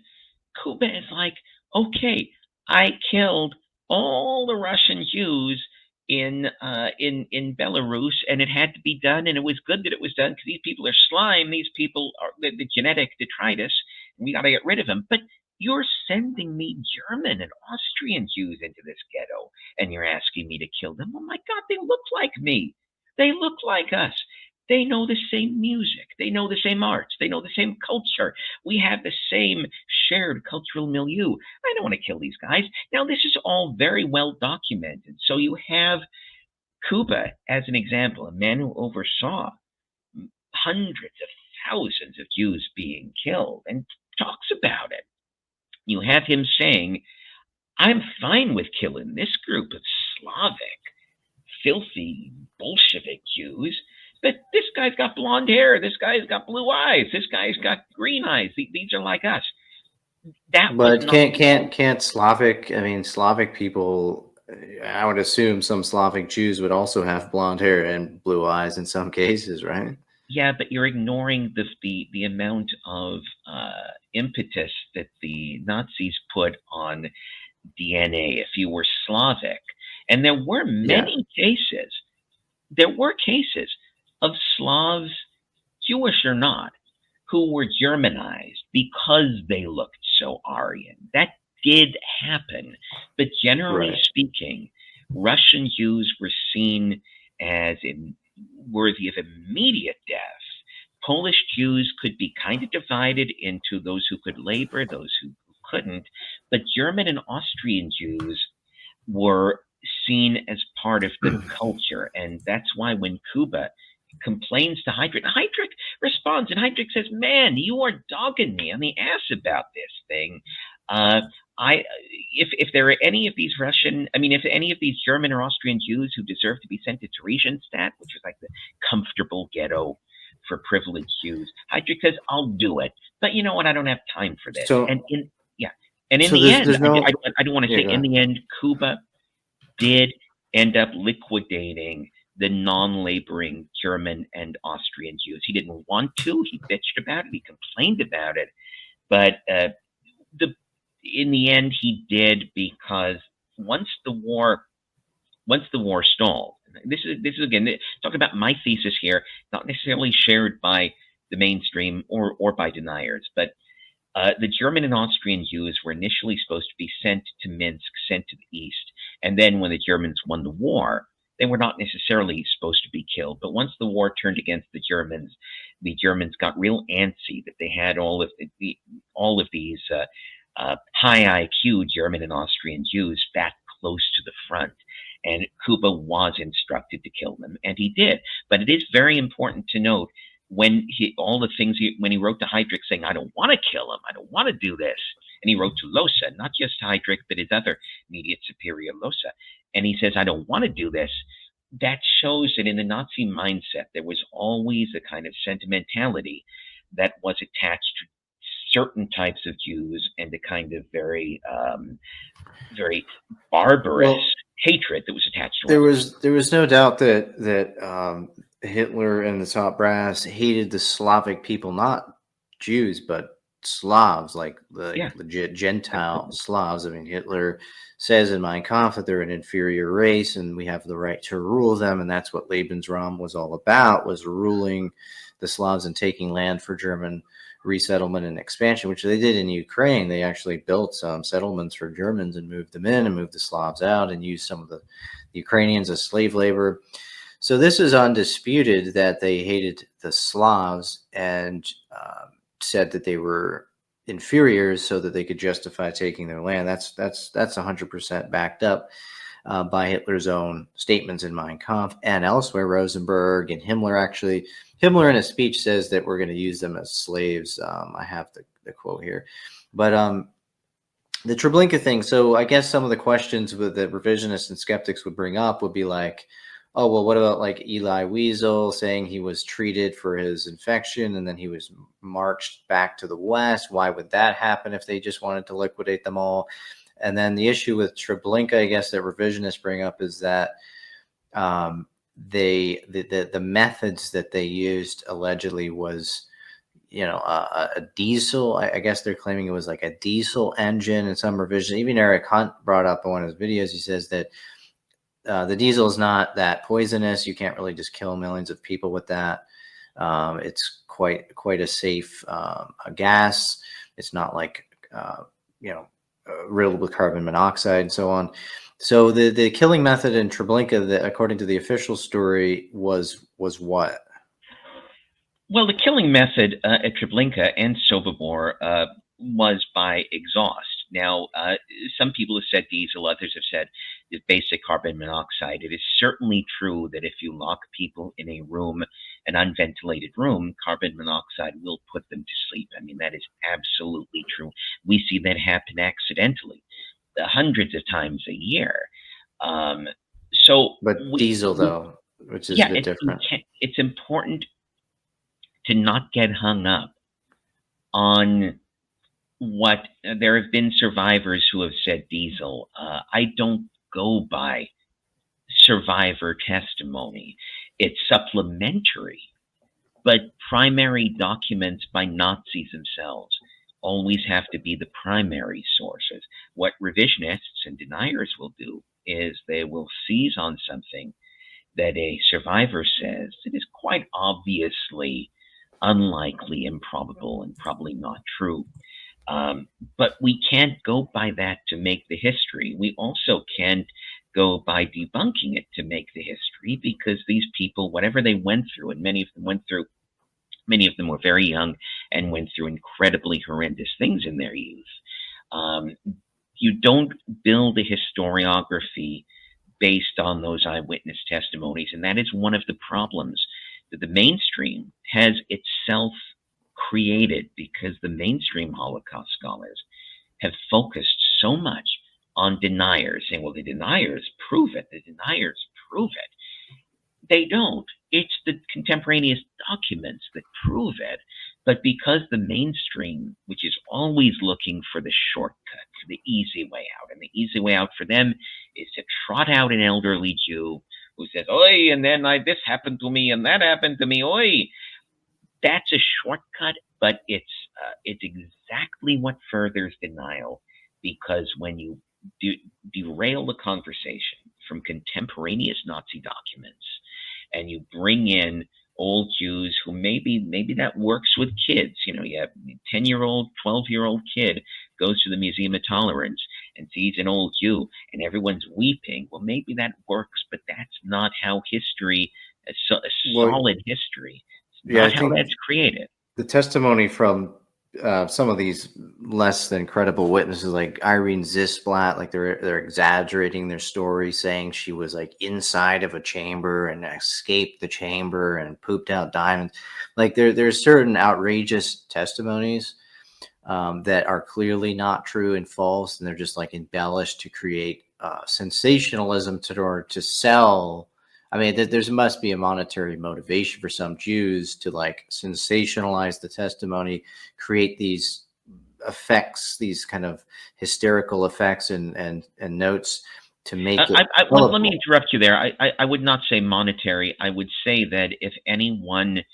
Kuba is like, okay, I killed all the Russian Jews in Belarus, and it had to be done, and it was good that it was done because these people are slime. These people are the genetic detritus, and we got to get rid of them. But you're sending me German and Austrian Jews into this ghetto, and you're asking me to kill them. Oh my God, they look like me. They look like us. They know the same music. They know the same arts. They know the same culture. We have the same shared cultural milieu. I don't want to kill these guys. Now, this is all very well documented. So you have Kuba as an example, a man who oversaw hundreds of thousands of Jews being killed and talks about it. You have him saying, I'm fine with killing this group of Slavic, filthy Bolshevik Jews, but this guy's got blonde hair, this guy's got blue eyes, this guy's got green eyes. These are like us. But can't Slavic? I mean, Slavic people. I would assume some Slavic Jews would also have blonde hair and blue eyes in some cases, right? Yeah, but you're ignoring the amount of impetus that the Nazis put on DNA. If you were Slavic, and there were many cases, of Slavs, Jewish or not, who were Germanized because they looked so Aryan. That did happen. But generally speaking, Russian Jews were seen as worthy of immediate death. Polish Jews could be kind of divided into those who could labor, those who couldn't. But German and Austrian Jews were seen as part of the culture. And that's why when Kuba complains to Heydrich responds, and Heydrich says, man, you are dogging me on the ass about this thing. If there are any of these if any of these German or Austrian Jews who deserve to be sent to Theresienstadt, which is like the comfortable ghetto for privileged Jews, Heydrich says, I'll do it. But you know what? I don't have time for this. So, and in the end, I don't want to say, in the end, Kuba did end up liquidating the non-laboring German and Austrian Jews. He didn't want to. He bitched about it. He complained about it. But in the end, he did, because once the war stalled. This is again talking about my thesis here, not necessarily shared by the mainstream or by deniers, but the German and Austrian Jews were initially supposed to be sent to Minsk, sent to the east, and then when the Germans won the war, they were not necessarily supposed to be killed. But once the war turned against the Germans got real antsy that they had all of these high IQ German and Austrian Jews back close to the front. And Kuba was instructed to kill them, and he did. But it is very important to note when he wrote to Heydrich saying, I don't want to kill him, I don't want to do this. And he wrote to Losa, not just Heydrich, but his other immediate superior, Losa. And he says, I don't want to do this. That shows that in the Nazi mindset, there was always a kind of sentimentality that was attached to certain types of Jews, and a kind of very, very barbarous hatred that was attached to it. There was no doubt that Hitler and the top brass hated the Slavic people, not Jews, but Slavs, like the legit Gentile Slavs. I mean, Hitler says in Mein Kampf that they're an inferior race and we have the right to rule them, and that's what Lebensraum was all about, was ruling the Slavs and taking land for German resettlement and expansion, which they did in Ukraine. They actually built some settlements for Germans and moved them in and moved the Slavs out and used some of the Ukrainians as slave labor. So this is undisputed that they hated the Slavs and said that they were inferiors so that they could justify taking their land. That's 100% backed up by Hitler's own statements in Mein Kampf and elsewhere. Rosenberg and Himmler in a speech says that we're going to use them as slaves. I have the quote here, but the Treblinka thing. So I guess some of the questions that revisionists and skeptics would bring up would be like, oh, well, what about like Eli Wiesel saying he was treated for his infection and then he was marched back to the West? Why would that happen if they just wanted to liquidate them all? And then the issue with Treblinka, I guess, that revisionists bring up is that the methods that they used allegedly was, a diesel. I guess they're claiming it was like a diesel engine in some revision. Even Eric Hunt brought up in one of his videos. He says that the diesel is not that poisonous. You can't really just kill millions of people with that. It's quite a safe gas. It's not like riddled with carbon monoxide and so on. So the killing method in Treblinka, that according to the official story, was what? Well, the killing method at Treblinka and Sobibor was by exhaust. Now, some people have said diesel, others have said basic carbon monoxide. It is certainly true that if you lock people in a room, an unventilated room, carbon monoxide will put them to sleep. I mean, that is absolutely true. We see that happen accidentally hundreds of times a year. But diesel, though, which is a bit different. It's important to not get hung up on what there have been survivors who have said diesel. I don't go by survivor testimony. It's supplementary, but primary documents by Nazis themselves always have to be the primary sources. What revisionists and deniers will do is they will seize on something that a survivor says that is quite obviously unlikely, improbable, and probably not true. But we can't go by that to make the history. We also can't go by debunking it to make the history, because these people, whatever they went through, and many of them were very young and went through incredibly horrendous things in their youth. You don't build a historiography based on those eyewitness testimonies, and that is one of the problems that the mainstream has itself created, because the mainstream Holocaust scholars have focused so much on deniers, saying, well, the deniers prove it, They don't. It's the contemporaneous documents that prove it. But because the mainstream, which is always looking for the shortcut, for the easy way out, and the easy way out for them is to trot out an elderly Jew who says, oi, and then this happened to me, and that happened to me, oi. That's a shortcut, but it's exactly what furthers denial, because when you derail the conversation from contemporaneous Nazi documents and you bring in old Jews who maybe that works with kids. You have a 10-year-old, 12-year-old kid goes to the Museum of Tolerance and sees an old Jew and everyone's weeping. Well, maybe that works, but that's not how history, a solid history, not how that's created. The testimony from some of these less than credible witnesses, like Irene Zisblatt, like they're exaggerating their story, saying she was like inside of a chamber and escaped the chamber and pooped out diamonds. Like there's certain outrageous testimonies that are clearly not true and false, and they're just like embellished to create sensationalism to sell. I mean, there must be a monetary motivation for some Jews to like sensationalize the testimony, create these effects, these kind of hysterical effects and notes to make it. Let me interrupt you there. I would not say monetary. I would say that if anyone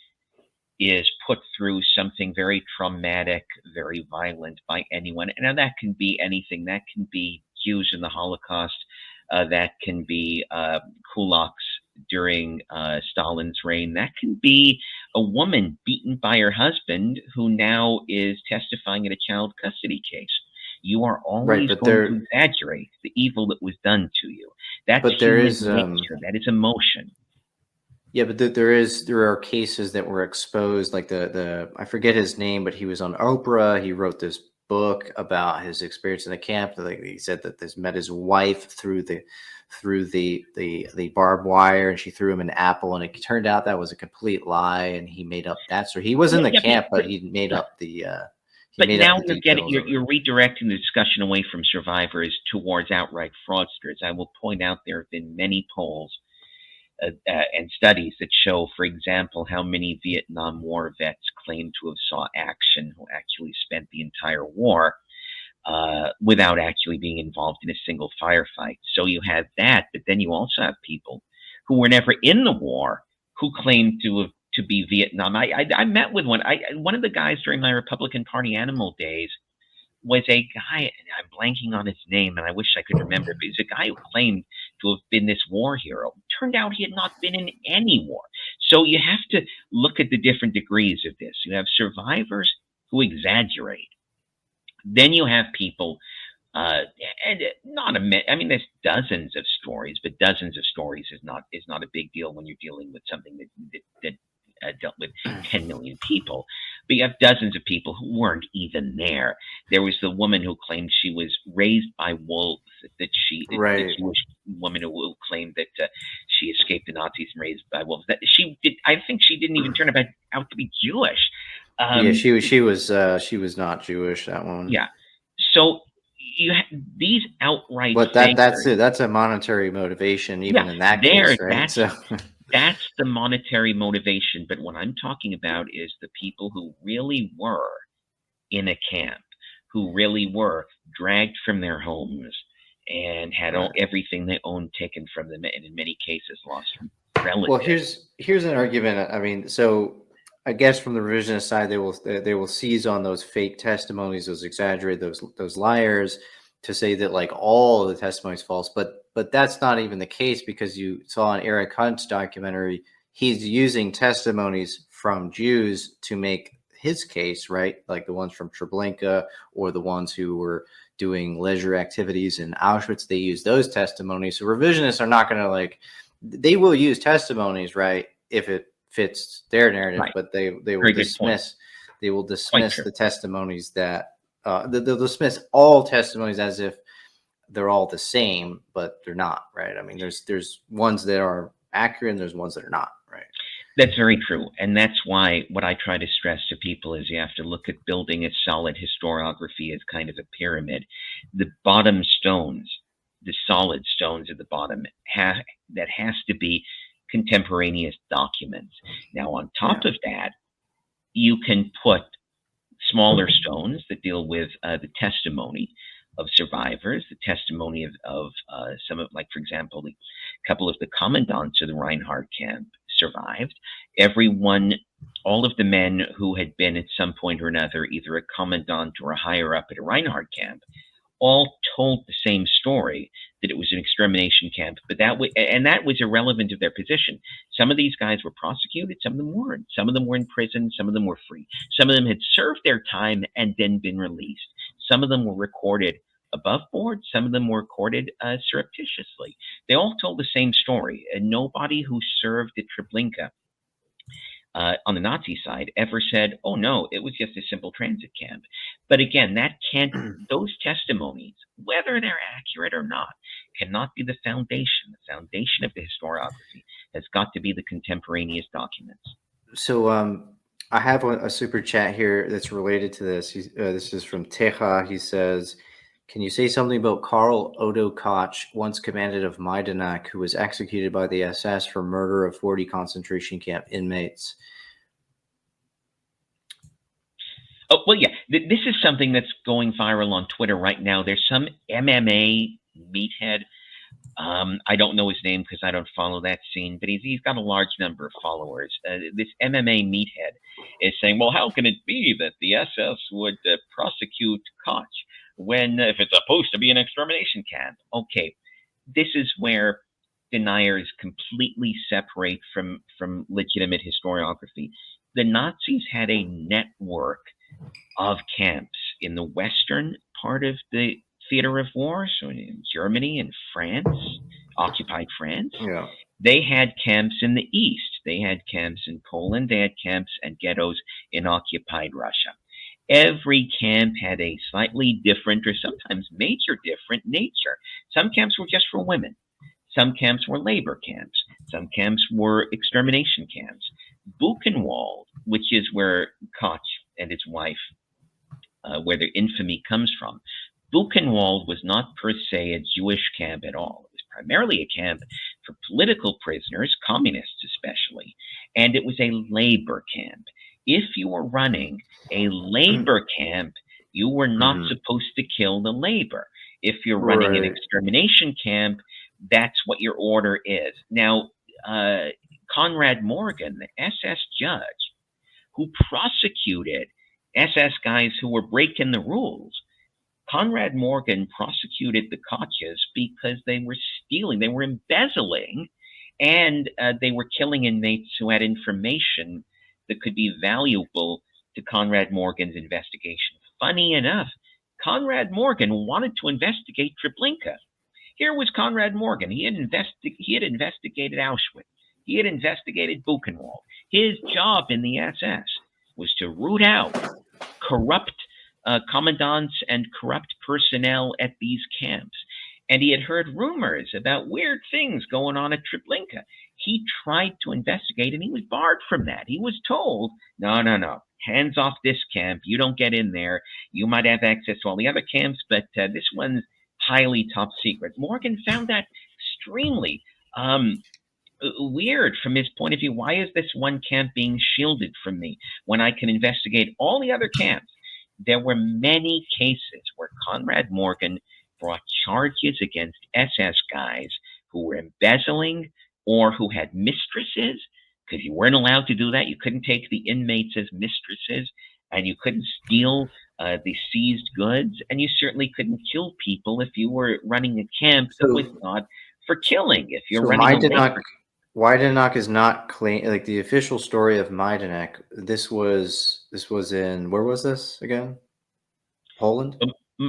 is put through something very traumatic, very violent by anyone, and that can be anything. That can be Jews in the Holocaust. That can be kulaks during Stalin's reign. That can be a woman beaten by her husband who now is testifying in a child custody case. You are always going to exaggerate the evil that was done to you. That's human nature. That is emotion. Yeah, but there are cases that were exposed, like the I forget his name, but he was on Oprah. He wrote this book about his experience in the camp. Like he said that this met his wife through the barbed wire, and she threw him an apple, and it turned out that was a complete lie, and he made up that. So he was in the camp, but he made up the He But made up now the details of it. you're redirecting the discussion away from survivors towards outright fraudsters. I will point out there have been many polls and studies that show, for example, how many Vietnam War vets claim to have saw action who actually spent the entire war without actually being involved in a single firefight. So you have that, but then you also have people who were never in the war who claim to be Vietnam. I met with one of the guys during my Republican Party animal days was a guy, and I'm blanking on his name, and I wish I could remember, but he's a guy who claimed to have been this war hero. Turned out he had not been in any war. So you have to look at the different degrees of this. You have survivors who exaggerate. Then you have people, and I mean, there's dozens of stories, but dozens of stories is not a big deal when you're dealing with something that dealt with 10 million people. But you have dozens of people who weren't even there. There was the woman who claimed she was raised by wolves, the Jewish woman who claimed that she escaped the Nazis and raised by wolves. That I think she didn't even turn out to be Jewish. She was not Jewish, that one. Yeah. So you have these outright. But that's it. That's a monetary motivation, even in that case, right? That's the monetary motivation. But what I'm talking about is the people who really were in a camp, who really were dragged from their homes and had everything they owned taken from them, and in many cases lost relatives. Well, here's an argument. I mean, so I guess from the revisionist side, they will seize on those fake testimonies, those exaggerated, those liars, to say that like all of the testimony is false. But that's not even the case, because you saw in Eric Hunt's documentary, he's using testimonies from Jews to make his case, right? Like the ones from Treblinka or the ones who were doing leisure activities in Auschwitz, they use those testimonies. So revisionists are not going to they will use testimonies, right, if it fits their narrative, right. But they will dismiss the testimonies that they'll dismiss all testimonies as if they're all the same, but they're not, right? I mean, there's ones that are accurate and there's ones that are not, right? That's very true. And that's why what I try to stress to people is you have to look at building a solid historiography as kind of a pyramid. The bottom stones, the solid stones at the bottom, that has to be contemporaneous documents. Now, on top of that, you can put smaller stones that deal with the testimony of survivors, the testimony of some of, like, for example, a couple of the commandants of the Reinhard camp survived. All of the men who had been at some point or another either a commandant or a higher up at a Reinhard camp all told the same story, that it was an extermination camp, but that was irrelevant of their position. Some of these guys were prosecuted, some of them weren't. Some of them were in prison, some of them were free. Some of them had served their time and then been released. Some of them were recorded above board, some of them were recorded surreptitiously. They all told the same story, and nobody who served at Treblinka on the Nazi side ever said, "Oh no, it was just a simple transit camp." But again, those testimonies, whether they're accurate or not, cannot be the foundation. The foundation of the historiography has got to be the contemporaneous documents. So I have a super chat here that's related to this. This is from Teja. He says, "Can you say something about Karl Otto Koch, once commandant of Majdanek, who was executed by the SS for murder of 40 concentration camp inmates?" Oh, well, yeah. This is something that's going viral on Twitter right now. There's some MMA meathead. I don't know his name because I don't follow that scene, but he's got a large number of followers. This MMA meathead is saying, well, how can it be that the SS would prosecute Koch when if it's supposed to be an extermination camp? Okay, this is where deniers completely separate from legitimate historiography. The Nazis had a network of camps in the western part of the theater of war, so in Germany and France, occupied France. Yeah. They had camps in the east. They had camps in Poland. They had camps and ghettos in occupied Russia. Every camp had a slightly different, or sometimes major different nature. Some camps were just for women. Some camps were labor camps. Some camps were extermination camps. Buchenwald, which is where Koch and his wife where the infamy comes from. Buchenwald was not per se a Jewish camp at all. It was primarily a camp for political prisoners, communists especially, and it was a labor camp. If you were running a labor camp, you were not supposed to kill the labor. If you're running an extermination camp, that's what your order is. Now, Conrad Morgan, the SS judge, who prosecuted SS guys who were breaking the rules, Conrad Morgan prosecuted the Kotches because they were stealing, they were embezzling, and they were killing inmates who had information that could be valuable to Conrad Morgan's investigation. Funny enough, Conrad Morgan wanted to investigate Treblinka. Here was Conrad Morgan. He had investigated Auschwitz. He had investigated Buchenwald. His job in the SS was to root out corrupt commandants and corrupt personnel at these camps. And he had heard rumors about weird things going on at Treblinka. He tried to investigate, and he was barred from that. He was told, no, hands off this camp. You don't get in there. You might have access to all the other camps, but this one's highly top secret. Morgan found that extremely weird from his point of view. Why is this one camp being shielded from me when I can investigate all the other camps? There were many cases where Conrad Morgan brought charges against SS guys who were embezzling or who had mistresses, because you weren't allowed to do that. You couldn't take the inmates as mistresses, and you couldn't steal the seized goods, and you certainly couldn't kill people if you were running a camp that was not for killing. If you're running Majdanek is not clean. Like the official story of Majdanek, this was in, where was this again? Poland?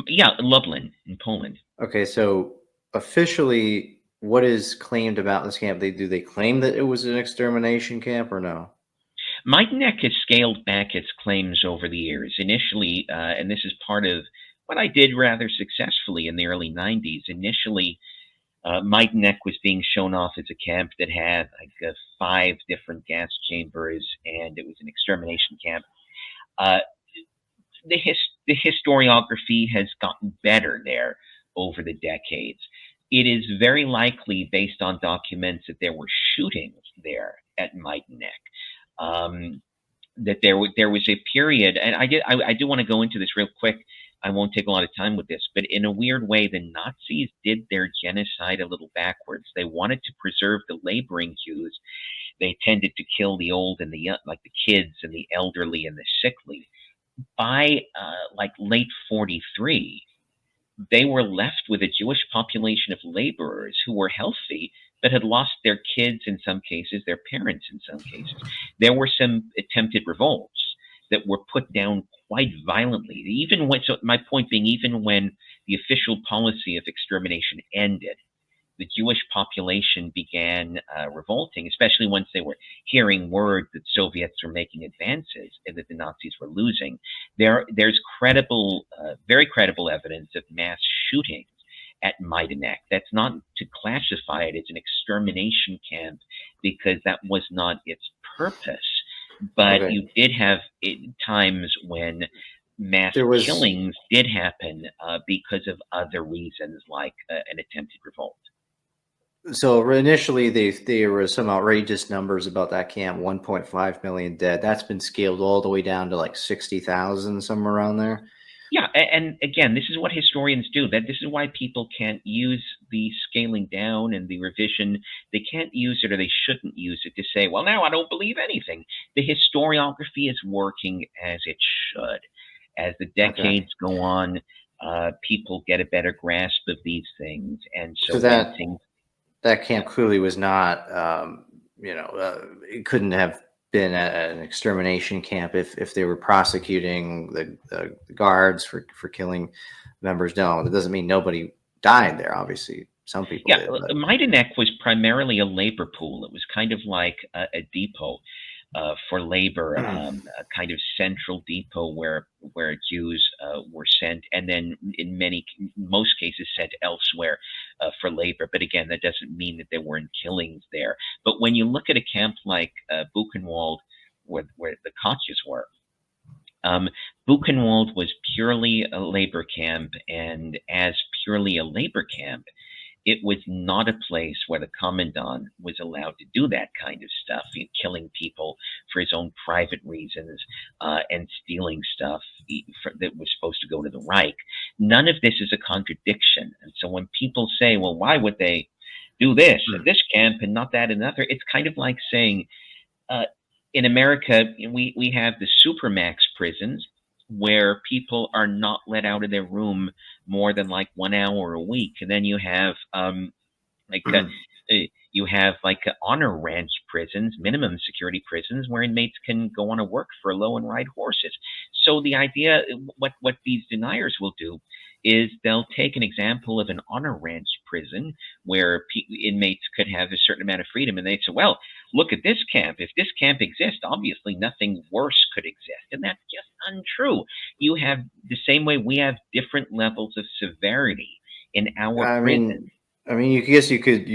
Yeah, Lublin in Poland. Okay, so officially, what is claimed about this camp? Do they claim that it was an extermination camp or no? Majdanek has scaled back its claims over the years. Initially, and this is part of what I did rather successfully in the early 90s, initially, Majdanek was being shown off as a camp that had like 5 different gas chambers, and it was an extermination camp. The historiography has gotten better there over the decades. It is very likely, based on documents, that there were shootings there at Majdanek. That there was a period, and I do want to go into this real quick. I won't take a lot of time with this, but in a weird way, the Nazis did their genocide a little backwards. They wanted to preserve the laboring Jews. They tended to kill the old and the young, like the kids and the elderly and the sickly. By like late 43, they were left with a Jewish population of laborers who were healthy, but had lost their kids in some cases, their parents in some cases. There were some attempted revolts that were put down quite violently. Even when, so my point being, even when the official policy of extermination ended, the Jewish population began revolting, especially once they were hearing word that Soviets were making advances and that the Nazis were losing. There's credible, very credible evidence of mass shootings at Majdanek. That's not to classify it as an extermination camp, because that was not its purpose. But you did have times when mass killings did happen because of other reasons, like an attempted revolt. So initially, there were some outrageous numbers about that camp, 1.5 million dead. That's been scaled all the way down to like 60,000, somewhere around there. Yeah, and again, this is what historians do. That this is why people can't use the scaling down and the revision. They can't use it, or they shouldn't use it to say, well, now I don't believe anything. The historiography is working as it should. As the decades go on, people get a better grasp of these things. And so that camp clearly was not, it couldn't have been an extermination camp if they were prosecuting the guards for killing members. No, that doesn't mean nobody died there. Obviously, some people did. But Majdanek was primarily a labor pool. It was kind of like a depot for labor, a kind of central depot where Jews were sent, and then in most cases sent elsewhere for labor. But again, that doesn't mean that there weren't killings there. But when you look at a camp like Buchenwald, where the Kotches were, Buchenwald was purely a labor camp, and as purely a labor camp, it was not a place where the commandant was allowed to do that kind of stuff, killing people for his own private reasons and stealing stuff that was supposed to go to the Reich. None of this is a contradiction. And so when people say, well, why would they do this at this camp and not that another? It's kind of like saying, in America, we have the supermax prisons where people are not let out of their room more than like 1 hour a week, and then you have honor ranch prisons, minimum security prisons, where inmates can go on a work furlough and ride horses. So the idea, what these deniers will do, is they'll take an example of an honor ranch prison where inmates could have a certain amount of freedom, and they'd say, well, look at this camp. If this camp exists, obviously nothing worse could exist. And that's just untrue. You have the same way we have different levels of severity in our prison. I mean, you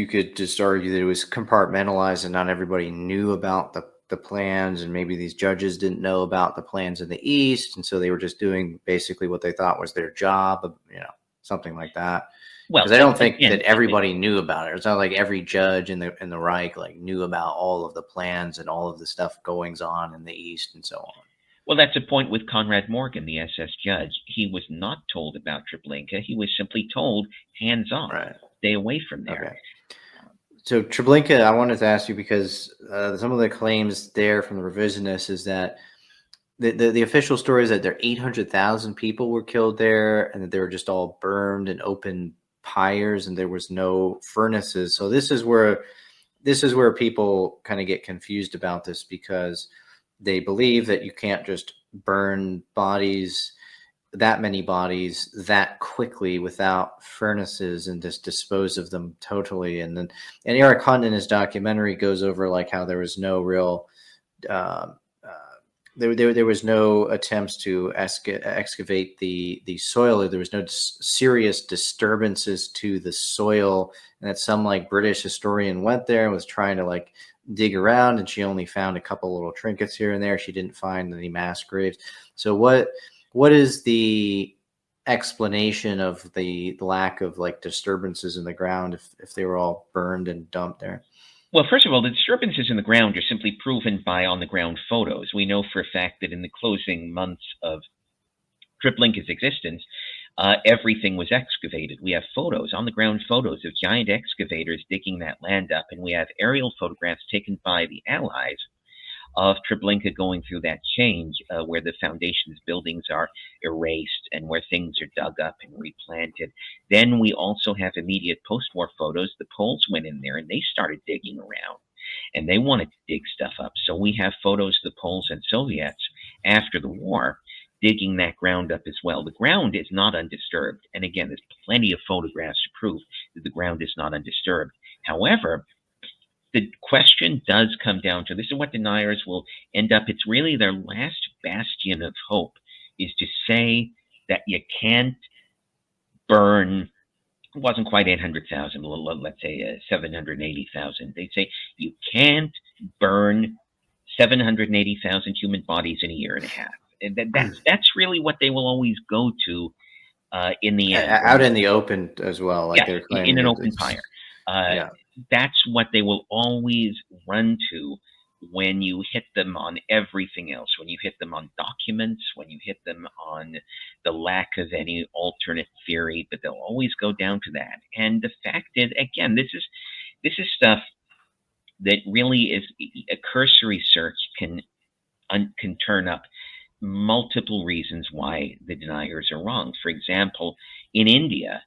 could just argue that it was compartmentalized and not everybody knew about the plans, and maybe these judges didn't know about the plans in the East, and so they were just doing basically what they thought was their job, something like that. Well, because I don't think that everybody knew about it. It's not like every judge in the Reich knew about all of the plans and all of the stuff goings on in the East and so on. Well, that's a point with Conrad Morgan, the SS judge. He was not told about Treblinka. He was simply told, hands off, stay away from there. Okay. So Treblinka, I wanted to ask you because some of the claims there from the revisionists is that the official story is that there 800,000 people were killed there, and that they were just all burned in open pyres, and there was no furnaces. So this is where people kind of get confused about this, because they believe that you can't just burn that many bodies that quickly without furnaces and just dispose of them totally. And Eric Hunt in his documentary goes over how there was no real there was no attempts to excavate the soil. There was no serious disturbances to the soil, and that some British historian went there and was trying to dig around, and she only found a couple little trinkets here and there. She didn't find any mass graves. So what is the explanation of the lack of disturbances in the ground if they were all burned and dumped there? Well, first of all, the disturbances in the ground are simply proven by on-the-ground photos. We know for a fact that in the closing months of Treblinka's existence, everything was excavated. We have photos, on-the-ground photos of giant excavators digging that land up, and we have aerial photographs taken by the Allies of Treblinka going through that change, where the foundations buildings are erased and where things are dug up and replanted. Then we also have immediate post-war photos. The Poles went in there and they started digging around, and they wanted to dig stuff up. So we have photos of the Poles and Soviets after the war digging that ground up as well. The ground is not undisturbed. And again, there's plenty of photographs to prove that the ground is not undisturbed. However, the question does come down to, this is what deniers will end up, it's really their last bastion of hope, is to say that you can't burn, it wasn't quite 800,000, let's say 780,000. They'd say you can't burn 780,000 human bodies in a year and a half. And that's really what they will always go to in the end. Out in the open as well. They're claiming in an open pyre. That's what they will always run to when you hit them on everything else, when you hit them on documents, when you hit them on the lack of any alternate theory, but they'll always go down to that. And the fact is, again, this is stuff that really is a cursory search can turn up multiple reasons why the deniers are wrong. For example, in India,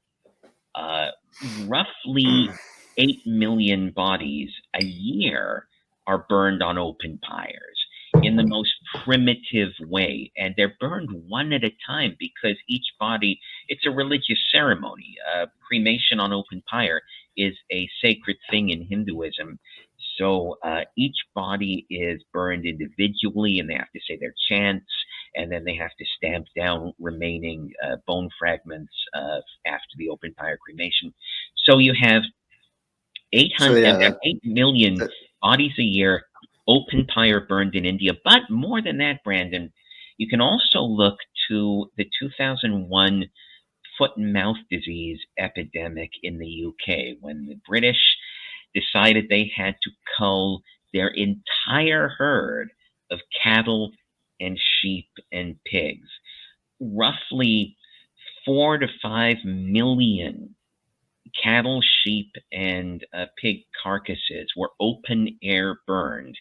roughly 8 million bodies a year are burned on open pyres in the most primitive way. And they're burned one at a time because each body, it's a religious ceremony. Cremation on open pyre is a sacred thing in Hinduism. So each body is burned individually, and they have to say their chants, and then they have to stamp down remaining bone fragments after the open pyre cremation. So you have 8 million bodies a year, open pyre burned in India. But more than that, Brandon, You can also look to the 2001 foot and mouth disease epidemic in the UK when the British decided they had to cull their entire herd of cattle and sheep and pigs. Roughly 4 to 5 million cattle, sheep, and pig carcasses were open air burned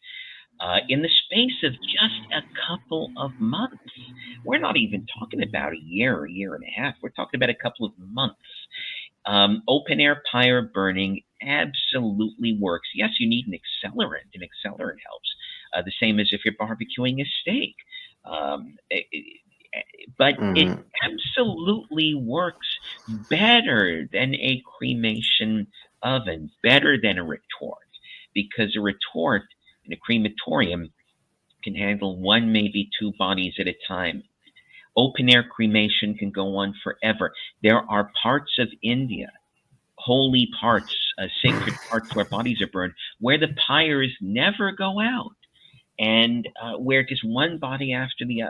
in the space of just a couple of months. We're not even talking about a year and a half. We're talking about a couple of months. Open air pyre burning absolutely works. Yes, you need an accelerant. An accelerant helps. The same as if you're barbecuing a steak. But it absolutely works better than a cremation oven, better than a retort, because a retort in a crematorium can handle one, maybe two bodies at a time. Open air cremation can go on forever. There are parts of India, holy parts, sacred parts where bodies are burned, where the pyres never go out, and where just one body after the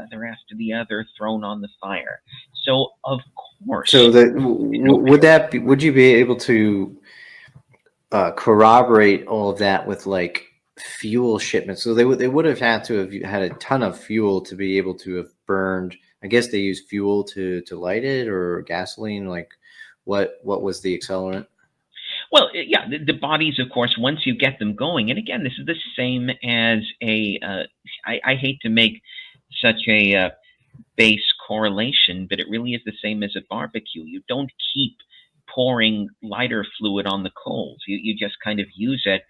other thrown on the fire. So of course. So would you be able to corroborate all of that with like fuel shipments? So they would have had to have had a ton of fuel to be able to have burned. I guess they use fuel to light it, or gasoline. Like what was the accelerant? Well, yeah, the bodies, of course, once you get them going, and again, this is the same as I hate to make such a base correlation, but it really is the same as a barbecue. You don't keep pouring lighter fluid on the coals. You just kind of use it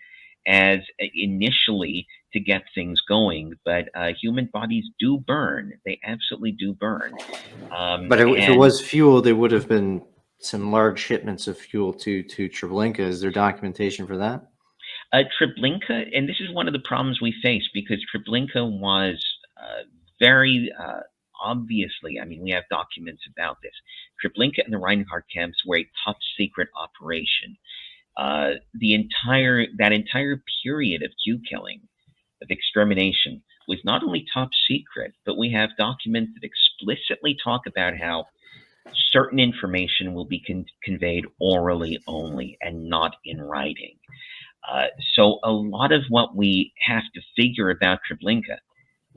as initially to get things going. But human bodies do burn. They absolutely do burn. But if it was fuel, there would have been some large shipments of fuel to Treblinka. Is there documentation for that? Treblinka, and this is one of the problems we face, because Treblinka was very obviously, I mean, we have documents about this. Treblinka and the Reinhardt camps were a top secret operation. That entire period of Jew killing, of extermination, was not only top secret, but we have documents that explicitly talk about how certain information will be conveyed orally only and not in writing. So a lot of what we have to figure about Treblinka,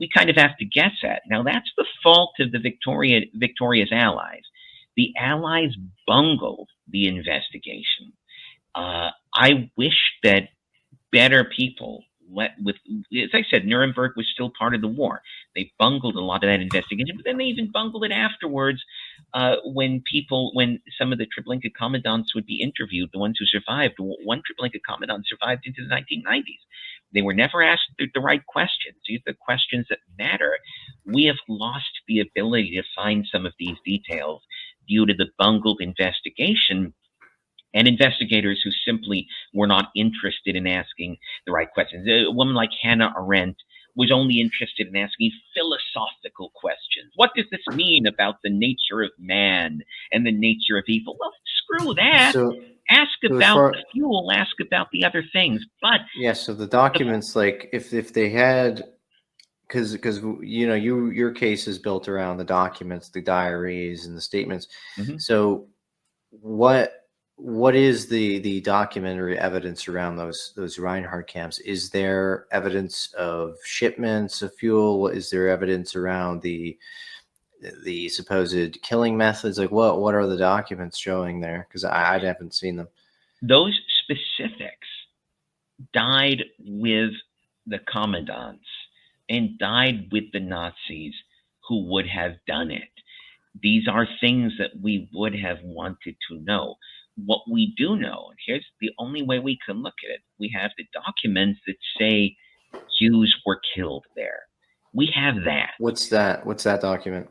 we kind of have to guess at. Now, that's the fault of the Victoria's allies. The allies bungled the investigation. I wish that better people, as I said, Nuremberg was still part of the war. They bungled a lot of that investigation, but then they even bungled it afterwards when some of the Treblinka commandants would be interviewed, the ones who survived. One Treblinka commandant survived into the 1990s. They were never asked the right questions. These are the questions that matter. We have lost the ability to find some of these details due to the bungled investigation, and investigators who simply were not interested in asking the right questions. A woman like Hannah Arendt was only interested in asking philosophical questions. What does this mean about the nature of man and the nature of evil? Well, screw that. Ask about the fuel, ask about the other things. But yeah, so the documents, like if they had, because you know, your case is built around the documents, the diaries, and the statements. Mm-hmm. So what is the documentary evidence around those Reinhardt camps? Is there evidence of shipments of fuel? Is there evidence around the supposed killing methods? Like what are the documents showing there? Because I haven't seen them. Those specifics died with the commandants and died with the Nazis who would have done it. These are things that we would have wanted to know. What we do know, and here's the only way we can look at it, we have the documents that say Jews were killed there. We have that. What's that? What's that document?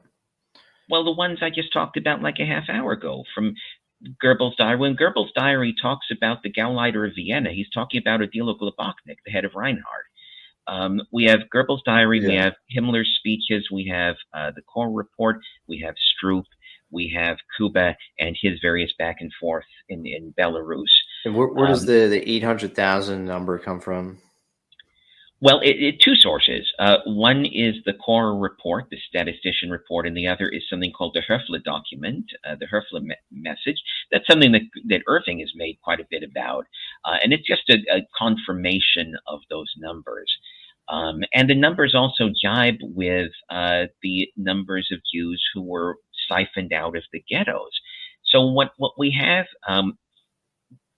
Well, the ones I just talked about like a half hour ago from Goebbels' diary. When Goebbels' diary talks about the Gauleiter of Vienna, he's talking about Odilo Globoknik, the head of Reinhardt. We have Goebbels' diary, we have Himmler's speeches, we have the Core report, we have Stroop, we have Kuba and his various back and forth in Belarus. And where does the 800,000 number come from? Well, two sources. One is the Core report, the statistician report, and the other is something called the Höfle document, the Höfle message. That's something that Irving has made quite a bit about, and it's just a confirmation of those numbers. And the numbers also jibe with the numbers of Jews who were siphoned out of the ghettos. So what we have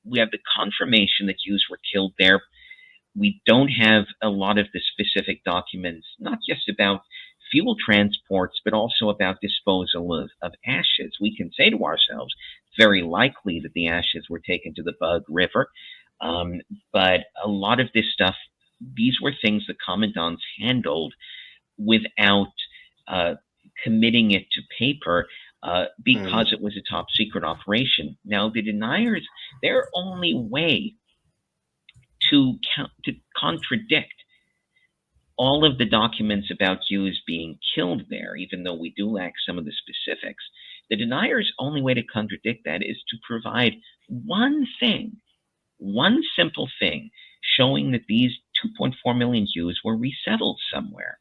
the confirmation that Jews were killed there. We don't have a lot of the specific documents, not just about fuel transports, but also about disposal of ashes. We can say to ourselves, it's very likely that the ashes were taken to the Bug River. But a lot of this stuff, these were things the commandants handled without committing it to paper because it was a top secret operation. Now, the deniers, their only way to contradict all of the documents about Jews being killed there, even though we do lack some of the specifics, the denier's only way to contradict that is to provide one thing, one simple thing, showing that these 2.4 million Jews were resettled somewhere.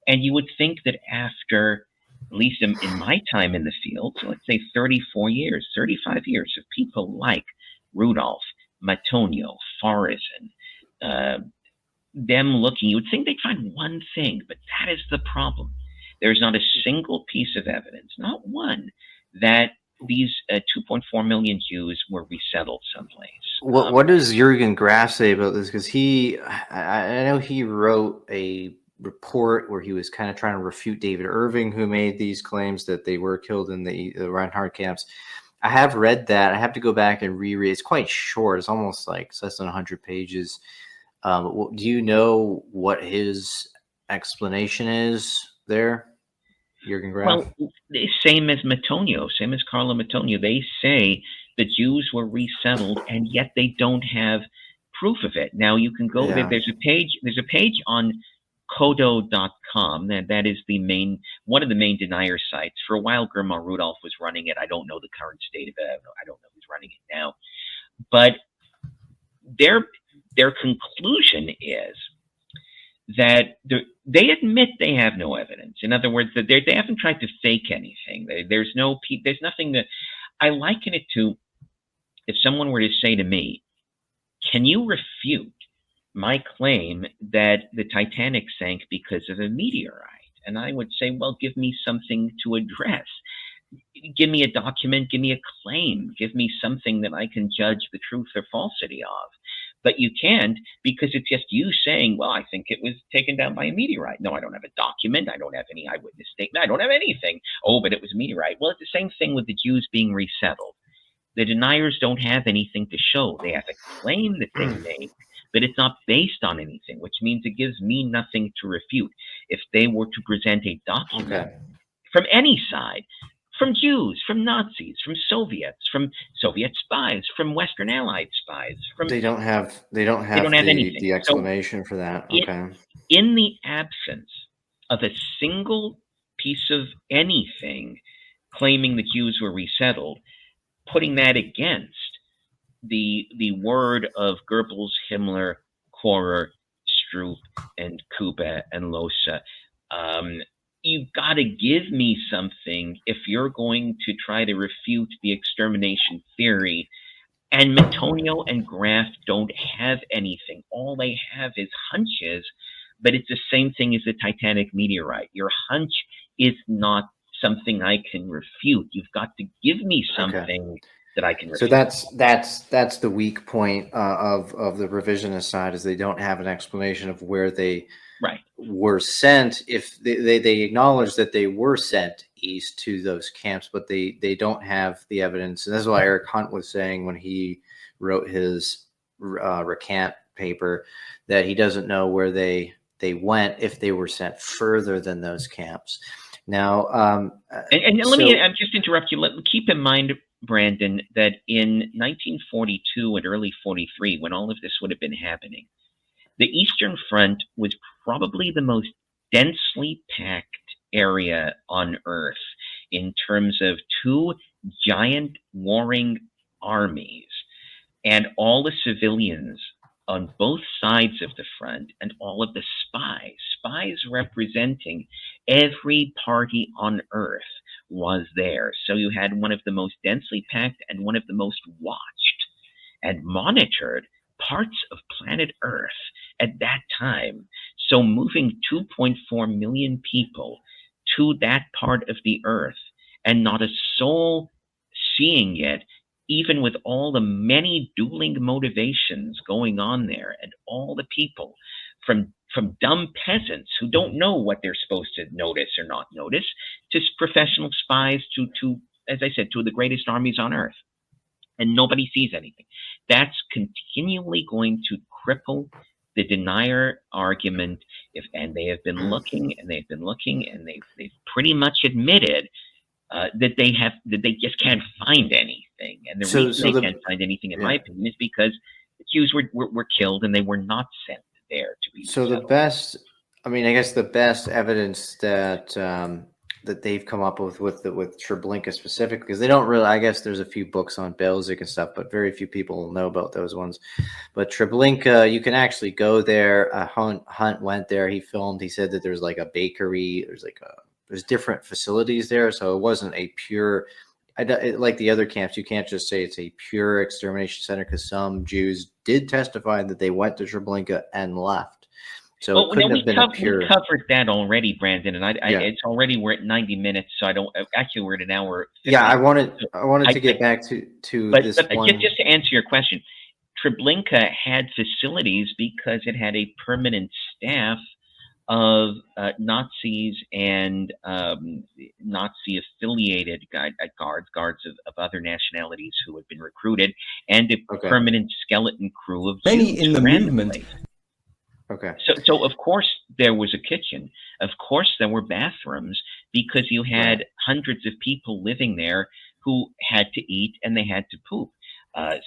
And you would think that after, at least in my time in the field, so let's say 34 years, 35 years of people like Rudolph, Matonio, Forison, them looking, you would think they'd find one thing, but that is the problem. There's not a single piece of evidence, not one, that these 2.4 million Jews were resettled someplace. What does Jürgen Graf say about this? Because I know he wrote a report where he was kind of trying to refute David Irving, who made these claims that they were killed in the Reinhardt camps. I have read that. I have to go back and reread. It's quite short. It's almost like less than 100 pages. Do you know what his explanation is there, Jürgen Graf? Well, same as Matonio, same as Carlo Matonio. They say the Jews were resettled, and yet they don't have proof of it. Now, you can go there. There's a page on Kodo.com. That is one of the main denier sites. For a while, Germar Rudolph was running it. I don't know the current state of it. I don't know who's running it now. But their conclusion is that they admit they have no evidence. In other words, that they haven't tried to fake anything. There's nothing that I liken it to. If someone were to say to me, "Can you refute my claim that the Titanic sank because of a meteorite?" And I would say, well, give me something to address. Give me a document, give me a claim, give me something that I can judge the truth or falsity of. But you can't, because it's just you saying, well, I think it was taken down by a meteorite. No, I don't have a document. I don't have any eyewitness statement. I don't have anything. Oh, but it was a meteorite. Well, it's the same thing with the Jews being resettled. The deniers don't have anything to show. They have a claim that they make, but it's not based on anything, which means it gives me nothing to refute. If they were to present a document from any side, from Jews, from Nazis, from Soviets, from Soviet spies, from Western Allied spies, they don't have anything. The explanation for that. In the absence of a single piece of anything claiming the Jews were resettled, putting that against the word of Goebbels, Himmler, Korer, Stroop, and Kuba, and Losa, you've got to give me something if you're going to try to refute the extermination theory. And Matonio and Graf don't have anything. All they have is hunches, but it's the same thing as the Titanic meteorite. Your hunch is not something I can refute. You've got to give me something that I can refute. So that's the weak point of the revisionist side, is they don't have an explanation of where they were sent. If they acknowledge that they were sent east to those camps, but they don't have the evidence. And that's what Eric Hunt was saying when he wrote his recant paper, that he doesn't know where they went if they were sent further than those camps. Now, let me just interrupt you. Keep in mind, Brandon, that in 1942 and early 43, when all of this would have been happening, the Eastern Front was probably the most densely packed area on Earth in terms of two giant warring armies, and all the civilians on both sides of the front, and all of the spies representing every party on Earth was there. So you had one of the most densely packed and one of the most watched and monitored parts of planet Earth at that time. So moving 2.4 million people to that part of the Earth and not a soul seeing it, even with all the many dueling motivations going on there, and all the people from dumb peasants who don't know what they're supposed to notice or not notice, to professional spies, to as I said, to the greatest armies on Earth. And nobody sees anything. That's continually going to cripple the denier argument. And they have been looking, and they've been looking, and they've pretty much admitted that they just can't find anything. And the reason they can't find anything, in my opinion, is because the Jews were killed and they were not sent there to be. So the best, I guess the best evidence that that they've come up with Treblinka specifically, because they don't really, I guess there's a few books on Belzec and stuff, but very few people know about those ones. But Treblinka, you can actually go there. Hunt went there. He filmed. He said that there's like a bakery. There's different facilities there. So it wasn't a pure, like the other camps, you can't just say it's a pure extermination center, because some Jews did testify that they went to Treblinka and left. So it couldn't have been a pure. We covered that already, Brandon, and it's already, we're at 90 minutes, so we're at an hour. 50 yeah, I wanted to get back to this one. Just to answer your question, Treblinka had facilities because it had a permanent staff of Nazis and Nazi-affiliated guards of other nationalities who had been recruited, and a permanent skeleton crew of many Jews in the movement. Okay. So of course there was a kitchen. Of course there were bathrooms, because you had hundreds of people living there who had to eat and they had to poop.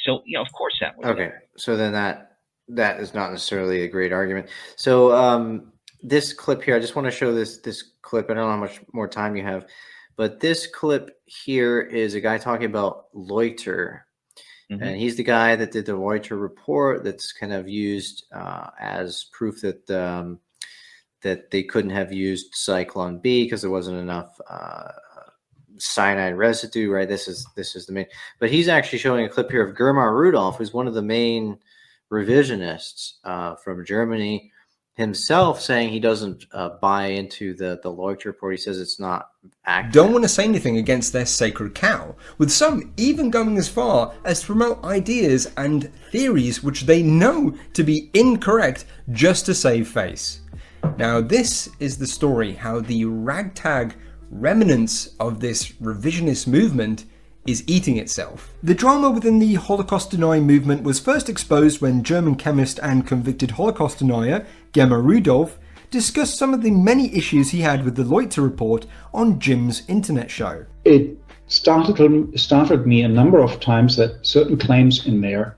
So of course that was there. So then that is not necessarily a great argument. So this clip here, I just want to show this clip. I don't know how much more time you have, but this clip here is a guy talking about Loiter. Mm-hmm. And he's the guy that did the Loiter report that's kind of used as proof that that they couldn't have used Zyklon B because there wasn't enough cyanide residue, right? This is the main. But he's actually showing a clip here of Germar Rudolph, who's one of the main revisionists from Germany, himself saying he doesn't buy into the Loiter report. He says it's not accurate. Don't want to say anything against their sacred cow, with some even going as far as to promote ideas and theories which they know to be incorrect just to save face. Now, this is the story how the ragtag remnants of this revisionist movement is eating itself. The drama within the Holocaust denying movement was first exposed when German chemist and convicted Holocaust denier Germar Rudolph discussed some of the many issues he had with the Loiter report on Jim's internet show. It startled me a number of times that certain claims in there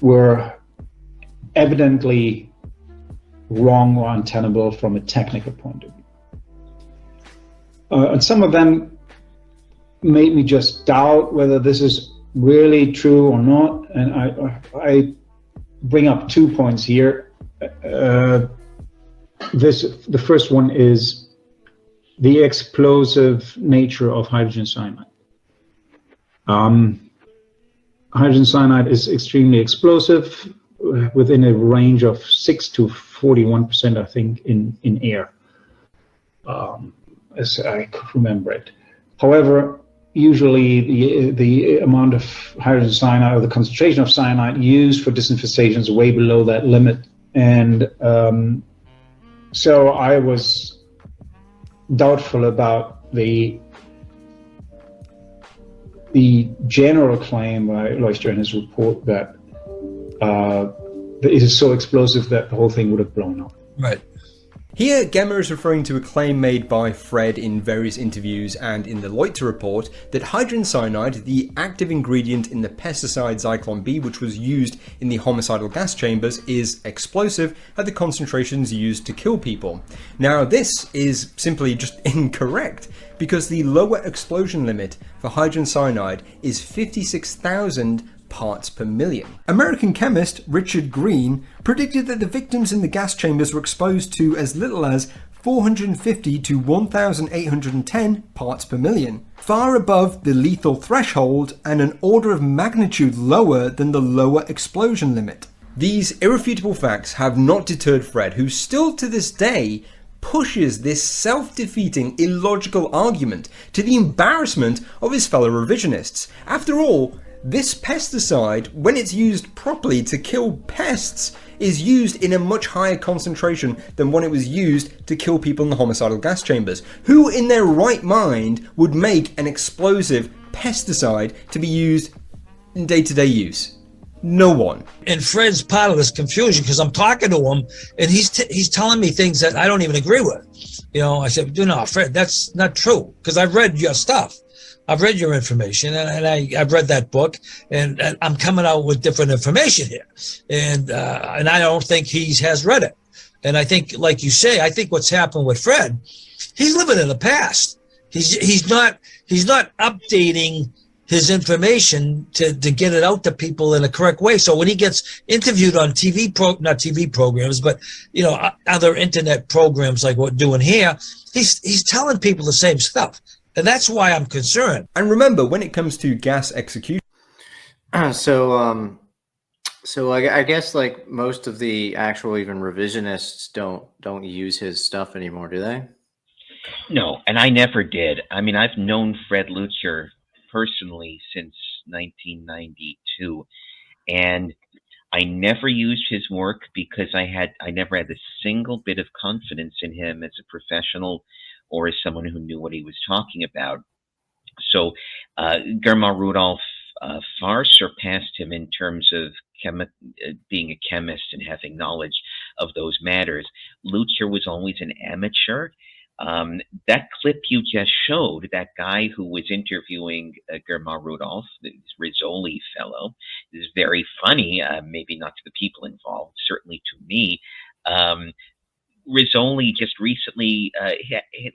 were evidently wrong or untenable from a technical point of view. And some of them made me just doubt whether this is really true or not. And I bring up 2 points here. The first one is the explosive nature of hydrogen cyanide. Hydrogen cyanide is extremely explosive, within a range of 6 to 41%, I think, in air, as I could remember it. However, usually the amount of hydrogen cyanide, or the concentration of cyanide used for disinfestation, is way below that limit. And so I was doubtful about the general claim by Leuchter in his report that it is so explosive that the whole thing would have blown up. Right. Here, Gemma is referring to a claim made by Fred in various interviews and in the Loiter report that hydrogen cyanide, the active ingredient in the pesticide Zyklon B, which was used in the homicidal gas chambers, is explosive at the concentrations used to kill people. Now, this is simply just incorrect, because the lower explosion limit for hydrogen cyanide is 56,000 parts per million. American chemist Richard Green predicted that the victims in the gas chambers were exposed to as little as 450 to 1,810 parts per million, far above the lethal threshold and an order of magnitude lower than the lower explosion limit. These irrefutable facts have not deterred Fred, who still to this day pushes this self-defeating, illogical argument to the embarrassment of his fellow revisionists. After all, this pesticide, when it's used properly to kill pests, is used in a much higher concentration than when it was used to kill people in the homicidal gas chambers. Who in their right mind would make an explosive pesticide to be used in day-to-day use? No one. And Fred's part of this confusion, because I'm talking to him and he's telling me things that I don't even agree with. You know, I said, no, Fred, that's not true, because I've read your stuff. I've read your information, and I've read that book, and I'm coming out with different information here. And I don't think he has read it. And I think, like you say, I think what's happened with Fred, he's living in the past. He's not updating his information to get it out to people in a correct way. So when he gets interviewed on not TV programs, but, you know, other internet programs like we're doing here, he's telling people the same stuff. And that's why I'm concerned. And remember, when it comes to gas execution, so I guess like most of the actual even revisionists don't use his stuff anymore, do they? No, and I never did. I mean, I've known Fred Lutcher personally since 1992, and I never used his work because I never had a single bit of confidence in him as a professional or as someone who knew what he was talking about. So Germar Rudolph far surpassed him in terms of being a chemist and having knowledge of those matters. Lutcher was always an amateur. That clip you just showed, that guy who was interviewing Germar Rudolph, this Rizzoli fellow, is very funny, maybe not to the people involved, certainly to me. Rizzoli just recently,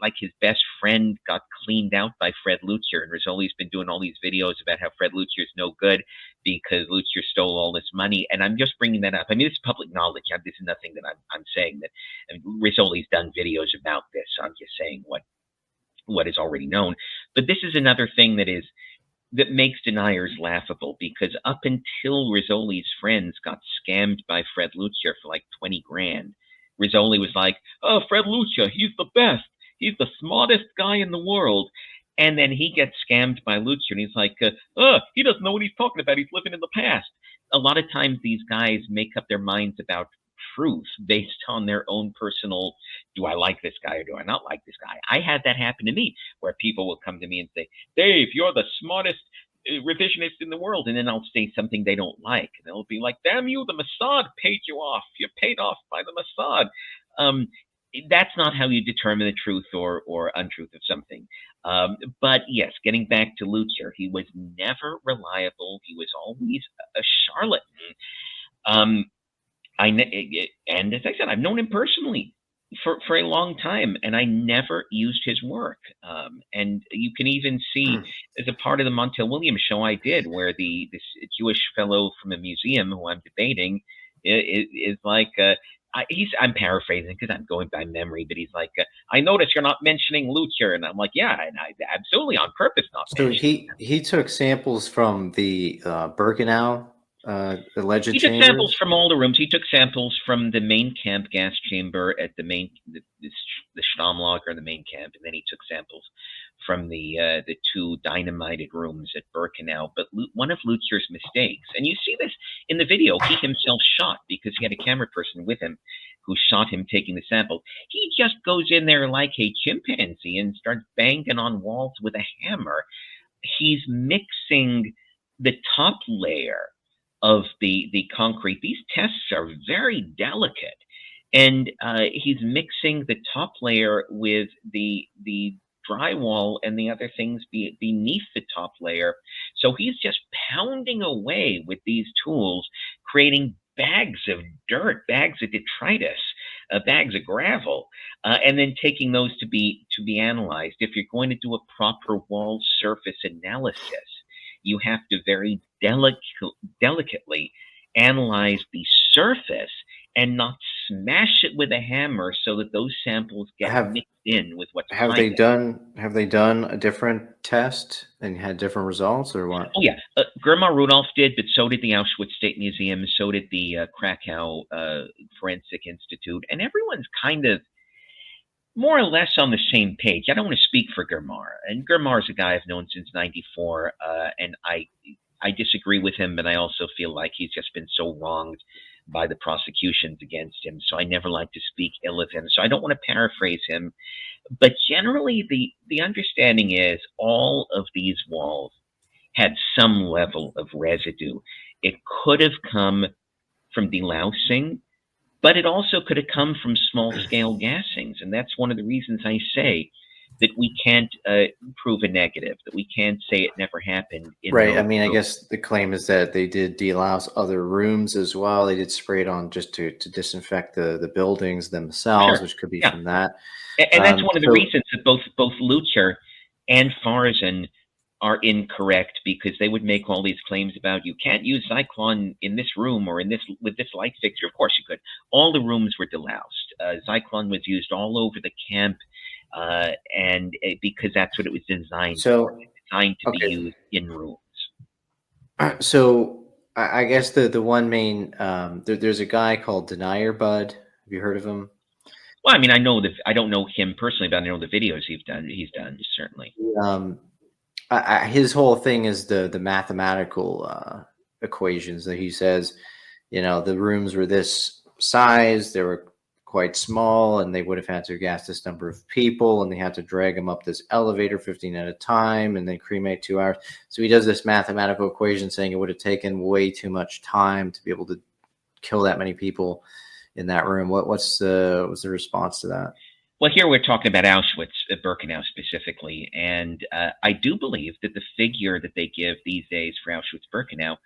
like his best friend got cleaned out by Fred Lutcher, and Rizzoli's been doing all these videos about how Fred Lutcher is no good because Lutcher stole all this money. And I'm just bringing that up. I mean, it's public knowledge. This is nothing that I'm saying that. I mean, Rizzoli's done videos about this. So I'm just saying what is already known. But this is another thing that makes deniers laughable, because up until Rizzoli's friends got scammed by Fred Lutcher for like 20 grand, Rizzoli was like, oh, Fred Lutcher, he's the best. He's the smartest guy in the world. And then he gets scammed by Lutcher, and he's like, he doesn't know what he's talking about. He's living in the past. A lot of times these guys make up their minds about truth based on their own personal, do I like this guy or do I not like this guy? I had that happen to me, where people will come to me and say, Dave, you're the smartest revisionist in the world, and then I'll say something they don't like, and they'll be like, damn you, the Mossad paid you off. You're paid off by the Mossad. That's not how you determine the truth or untruth of something. But yes, getting back to Lutcher, he was never reliable. He was always a charlatan. And as I said, I've known him personally for a long time, and I never used his work. And you can even see, as a part of the Montel Williams show I did, where this Jewish fellow from a museum who I'm debating is like, I'm paraphrasing because I'm going by memory, but he's like, I notice you're not mentioning Lutcher, and I'm like, yeah, and I absolutely on purpose not. So he took samples from the Birkenau alleged He took samples from all the rooms. He took samples from the main camp gas chamber at the Stammlager, the main camp, and then he took samples from the two dynamited rooms at Birkenau. But one of Lutcher's mistakes, and you see this in the video, he himself shot because he had a camera person with him who shot him taking the sample. He just goes in there like a chimpanzee and starts banging on walls with a hammer. He's mixing the top layer of the concrete. These tests are very delicate, and he's mixing the top layer with the drywall and the other things beneath the top layer. So he's just pounding away with these tools, creating bags of dirt, bags of detritus, bags of gravel, and then taking those to be analyzed. If you're going to do a proper wall surface analysis, you have to very delicately analyze the surface and not smash it with a hammer so that those samples get mixed in with what's have they done a different test and had different results, or what? Oh yeah, Germar Rudolph did, but so did the Auschwitz State Museum, so did the Krakow Forensic Institute, and everyone's kind of more or less on the same page. I don't want to speak for Germar, and Germar is a guy I've known since '94, and I disagree with him, but I also feel like he's just been so wronged by the prosecutions against him. So I never like to speak ill of him. So I don't want to paraphrase him. But generally, the understanding is all of these walls had some level of residue. It could have come from delousing, but it also could have come from small-scale gassings. And that's one of the reasons I say that we can't prove a negative, that we can't say it never happened. Right. I mean, I guess the claim is that they did delouse other rooms as well. They did spray it on just to disinfect the buildings themselves, which could be from that. And that's one of the reasons that both Lucher and Farzan are incorrect, because they would make all these claims about you can't use Zyklon in this room or in this with this light fixture. Of course you could. All the rooms were deloused. Zyklon was used all over the camp. And because that's what it was designed for. It was designed to be used in rooms. So I guess the one main there's a guy called Denier Bud. Have you heard of him? Well, I mean, I don't know him personally, but I know the videos he's done certainly. His whole thing is the mathematical equations that he says. The rooms were this size. They were quite small, and they would have had to gas this number of people, and they had to drag them up this elevator 15 at a time and then cremate 2 hours. So he does this mathematical equation saying it would have taken way too much time to be able to kill that many people in that room. What's the response to that? Well, here we're talking about Auschwitz, Birkenau specifically, and I do believe that the figure that they give these days for Auschwitz-Birkenau,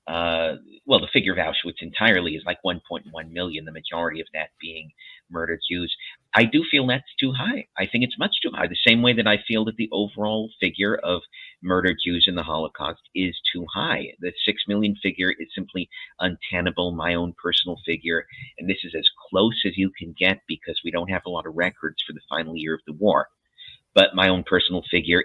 the figure of Auschwitz entirely is like 1.1 million, the majority of that being murdered Jews. I do feel that's too high. I think it's much too high, the same way that I feel that the overall figure of murdered Jews in the Holocaust is too high. The 6 million figure is simply untenable, my own personal figure, and this is as close as you can get because we don't have a lot of records for the final year of the war. But my own personal figure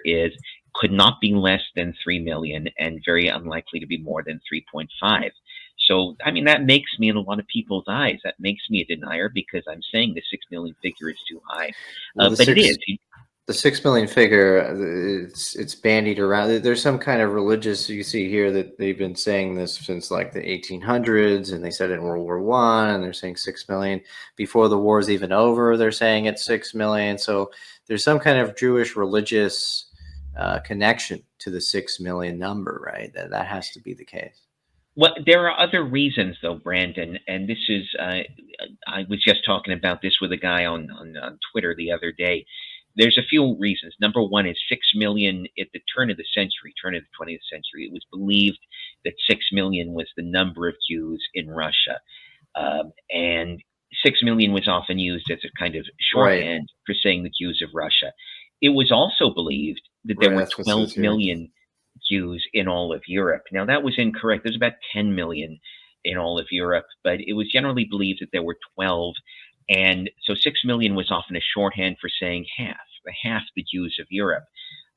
could not be less than 3 million and very unlikely to be more than 3.5. So, I mean, that makes me, in a lot of people's eyes, that makes me a denier because I'm saying the 6 million figure is too high. But it is. The 6 million figure, it's bandied around. There's some kind of religious, you see here that they've been saying this since like the 1800s, and they said it in World War I, and they're saying 6 million. Before the war is even over, they're saying it's 6 million. So there's some kind of Jewish religious connection to the 6 million number, right? That has to be the case. Well, there are other reasons, though, Brandon, and this is, I was just talking about this with a guy on Twitter the other day. There's a few reasons. Number one is 6 million at the turn of the 20th century. It was believed that 6 million was the number of Jews in Russia. And 6 million was often used as a kind of shorthand for saying the Jews of Russia. It was also believed that there were 12 million Jews in all of Europe. Now, that was incorrect. There's about 10 million in all of Europe, but it was generally believed that there were 12. And so 6 million was often a shorthand for saying half the Jews of Europe.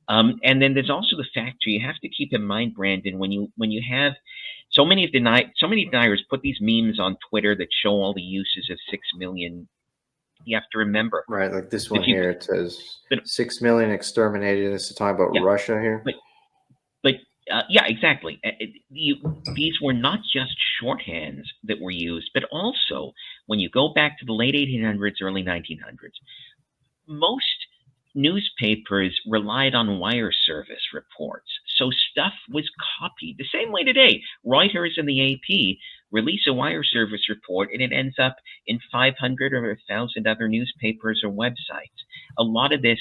And then there's also the factor you have to keep in mind, Brandon, when you have so many deniers put these memes on Twitter that show all the uses of 6 million. You have to remember, right? Like this one here, it says 6 million exterminated. This is talking about Russia here. But yeah, exactly. These were not just shorthands that were used, but also when you go back to the late 1800s, early 1900s, most newspapers relied on wire service reports. So stuff was copied the same way today. Reuters and the AP release a wire service report and it ends up in 500 or 1,000 other newspapers or websites. A lot of this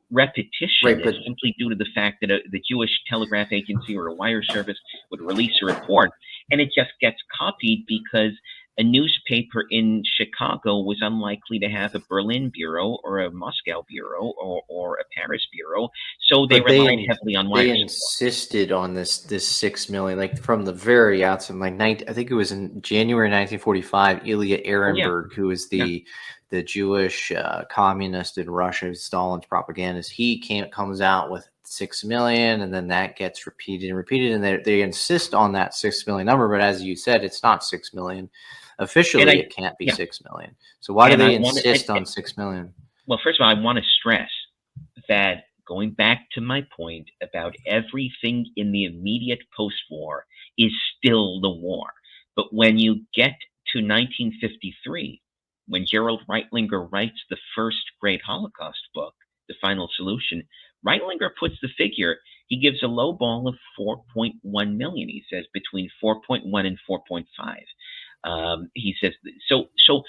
repetition is simply due to the fact that the Jewish telegraph agency or a wire service would release a report and it just gets copied because a newspaper in Chicago was unlikely to have a Berlin bureau or a Moscow bureau or a Paris bureau, so they relied heavily on wires. They insisted on this 6 million, like from the very outset. Like I think it was in January 1945. Ilya Ehrenberg, who is the Jewish communist in Russia, Stalin's propagandist, he comes out with 6 million, and then that gets repeated and repeated, and they insist on that 6 million number. But as you said, it's not 6 million. Officially, it can't be 6 million. So why do they insist on 6 million? Well, first of all, I want to stress that, going back to my point about everything in the immediate post-war is still the war. But when you get to 1953, when Gerald Reitlinger writes the first great Holocaust book, The Final Solution, Reitlinger puts the figure, he gives a low ball of 4.1 million. He says between 4.1 and 4.5. He says, so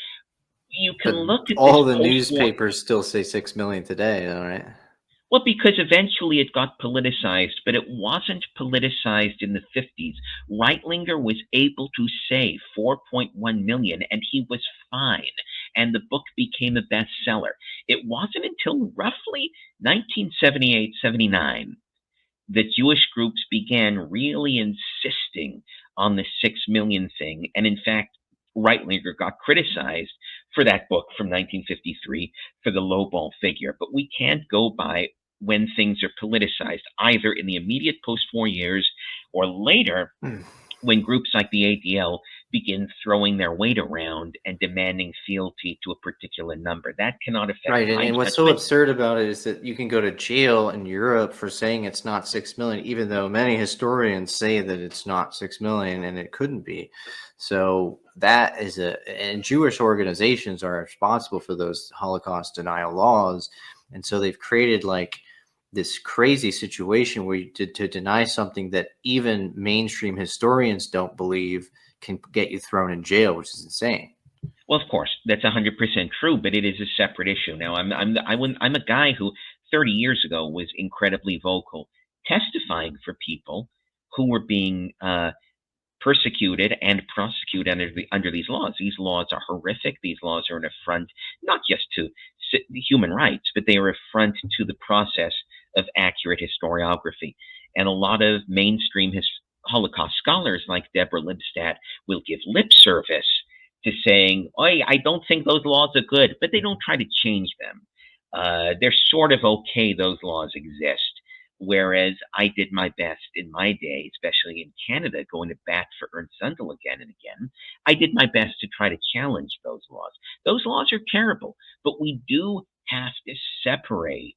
you can look at all the newspapers still say 6 million today, all right? Well, because eventually it got politicized, but it wasn't politicized in the 50s. Reitlinger was able to say 4.1 million, and he was fine, and the book became a bestseller. It wasn't until roughly 1978-79 that Jewish groups began really insisting on the 6 million thing, and in fact, Reitlinger got criticized for that book from 1953 for the lowball figure. But we can't go by when things are politicized, either in the immediate post-war years or later when groups like the ADL begin throwing their weight around and demanding fealty to a particular number. That cannot affect right. And what's so absurd about it is that you can go to jail in Europe for saying it's not 6 million, even though many historians say that it's not 6 million and it couldn't be. So that is and Jewish organizations are responsible for those Holocaust denial laws. And so they've created like this crazy situation where to deny something that even mainstream historians don't believe can get you thrown in jail, which is insane. Well, of course, that's 100% true, but it is a separate issue. Now, I'm a guy who 30 years ago was incredibly vocal, testifying for people who were being persecuted and prosecuted under these laws. These laws are horrific. These laws are an affront not just to human rights, but they are an affront to the process of accurate historiography. And a lot of mainstream Holocaust scholars like Deborah Lipstadt will give lip service to saying, "Oi, I don't think those laws are good," but they don't try to change them. They're sort of okay, those laws exist. Whereas I did my best in my day, especially in Canada, going to bat for Ernst Zundel again and again. I did my best to try to challenge those laws. Those laws are terrible, but we do have to separate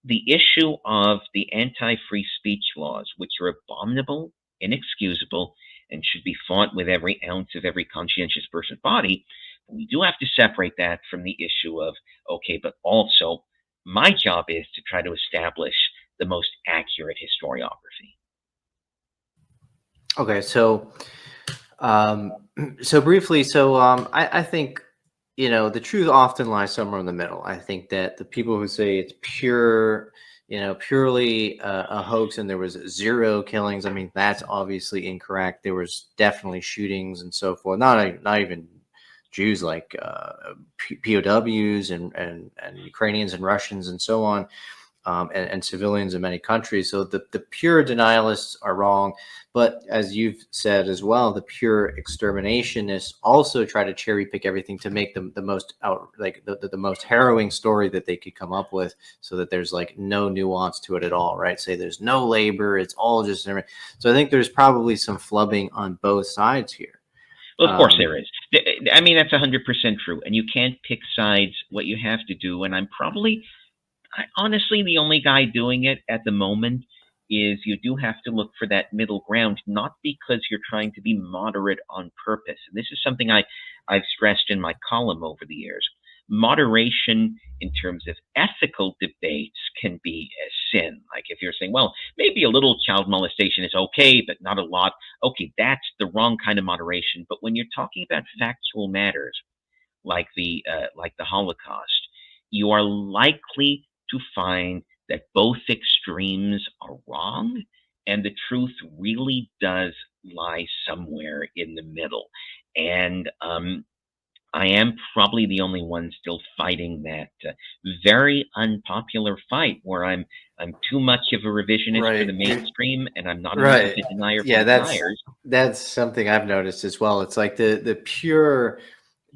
the issue of the anti-free speech laws, which are abominable, inexcusable, and should be fought with every ounce of every conscientious person's body. But we do have to separate that from the issue of, okay, but also my job is to try to establish the most accurate historiography. Okay, so briefly, I think, the truth often lies somewhere in the middle. I think that the people who say it's purely a hoax and there was zero killings, I mean, that's obviously incorrect. There was definitely shootings and so forth. Not even Jews, like POWs and Ukrainians and Russians and so on. And civilians in many countries. So the pure denialists are wrong. But as you've said as well, the pure exterminationists also try to cherry pick everything to make them the most the most harrowing story that they could come up with, so that there's like no nuance to it at all, right? Say there's no labor, it's all just. So I think there's probably some flubbing on both sides here. Well, of course there is. I mean, that's 100% true. And you can't pick sides. What you have to do, and I'm probably honestly the only guy doing it at the moment, is you do have to look for that middle ground, not because you're trying to be moderate on purpose. And this is something I've stressed in my column over the years. Moderation in terms of ethical debates can be a sin. Like if you're saying, well, maybe a little child molestation is okay, but not a lot. Okay, that's the wrong kind of moderation. But when you're talking about factual matters like the Holocaust, you are likely to find that both extremes are wrong, and the truth really does lie somewhere in the middle. And I am probably the only one still fighting that very unpopular fight where I'm too much of a revisionist for the mainstream, and I'm not enough of a denier for the deniers. That's something I've noticed as well. It's like the pure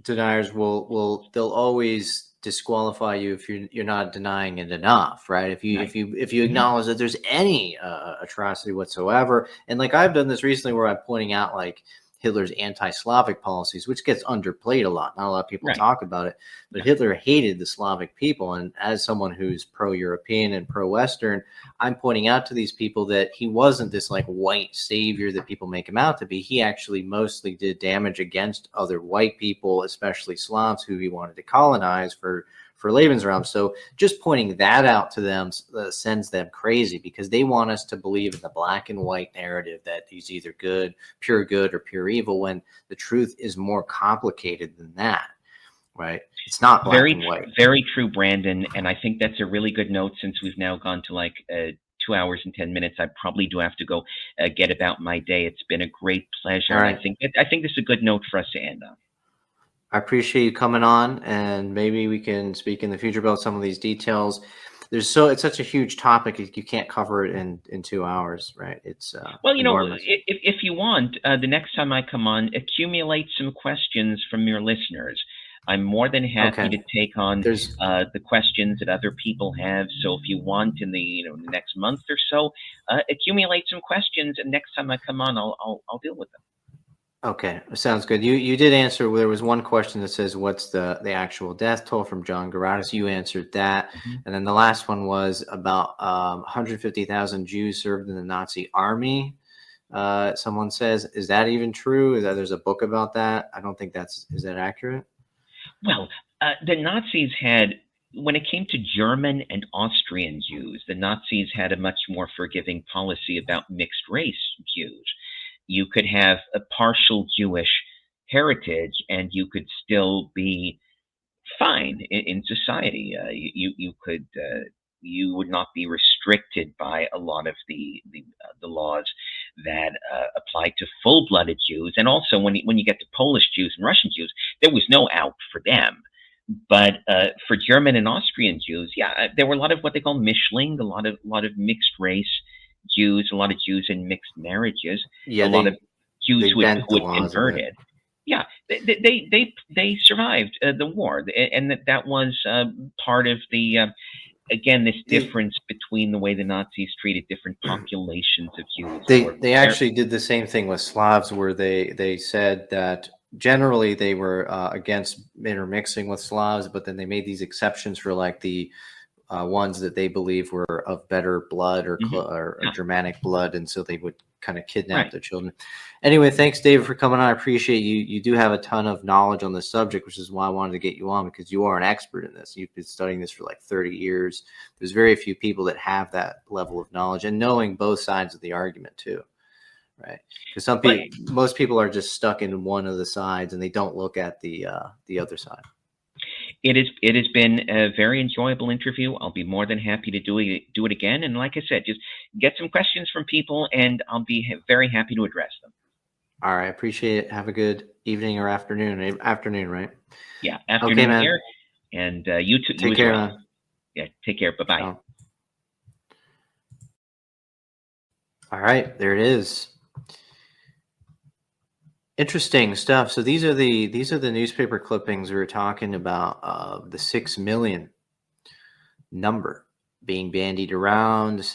deniers they'll always disqualify you if you're not denying it enough, right? If you acknowledge that there's any atrocity whatsoever, and like I've done this recently where I'm pointing out like Hitler's anti-Slavic policies, which gets underplayed a lot. Not a lot of people talk about it, but Hitler hated the Slavic people. And as someone who's pro-European and pro-Western, I'm pointing out to these people that he wasn't this like white savior that people make him out to be. He actually mostly did damage against other white people, especially Slavs who he wanted to colonize for Lebensraum. So just pointing that out to them sends them crazy because they want us to believe in the black and white narrative that he's either good or pure evil, when the truth is more complicated than that, right? It's not black and white. Very true, Brandon. And I think that's a really good note since we've now gone to like 2 hours and 10 minutes. I probably do have to go get about my day. It's been a great pleasure. Right. I think this is a good note for us to end on. I appreciate you coming on, and maybe we can speak in the future about some of these details. It's such a huge topic, you can't cover it in 2 hours, right? It's well, if you want, the next time I come on, accumulate some questions from your listeners. I'm more than happy to take on the questions that other people have. So if you want, in the the next month or so, accumulate some questions, and next time I come on, I'll deal with them. Okay, sounds good. You did answer. There was one question that says, "What's the actual death toll?" from John Garatis. You answered that, and then the last one was about 150,000 Jews served in the Nazi army. Someone says, "Is that even true? There's a book about that?" I don't think is that accurate? Well, the Nazis had, when it came to German and Austrian Jews, the Nazis had a much more forgiving policy about mixed race Jews. You could have a partial Jewish heritage and you could still be fine in society. You would not be restricted by a lot of the laws that apply to full-blooded Jews. And also when you get to Polish Jews and Russian Jews, there was no out for them. But for German and Austrian Jews, there were a lot of what they call Mischling, a lot of mixed race Jews, a lot of Jews in mixed marriages, a lot of Jews who had converted. Yeah, they survived the war, and that was part of the again this difference between the way the Nazis treated different populations of Jews. They actually did the same thing with Slavs, where they said that generally they were against intermixing with Slavs, but then they made these exceptions for like the ones that they believe were of better blood or Germanic blood, and so they would kind of kidnap their children. Anyway, thanks, David, for coming on. I appreciate you. You do have a ton of knowledge on this subject, which is why I wanted to get you on, because you are an expert in this. You've been studying this for like 30 years. There's very few people that have that level of knowledge and knowing both sides of the argument too, right? Because most people are just stuck in one of the sides and they don't look at the other side. It has been a very enjoyable interview. I'll be more than happy to do it again. And like I said, just get some questions from people, and I'll be very happy to address them. All right, appreciate it. Have a good evening or afternoon. Afternoon, right? Yeah, afternoon here. And you too. Take care, man. Yeah, take care. Bye-bye. All right, there it is. Interesting stuff. So these are the newspaper clippings we were talking about, the 6 million number being bandied around.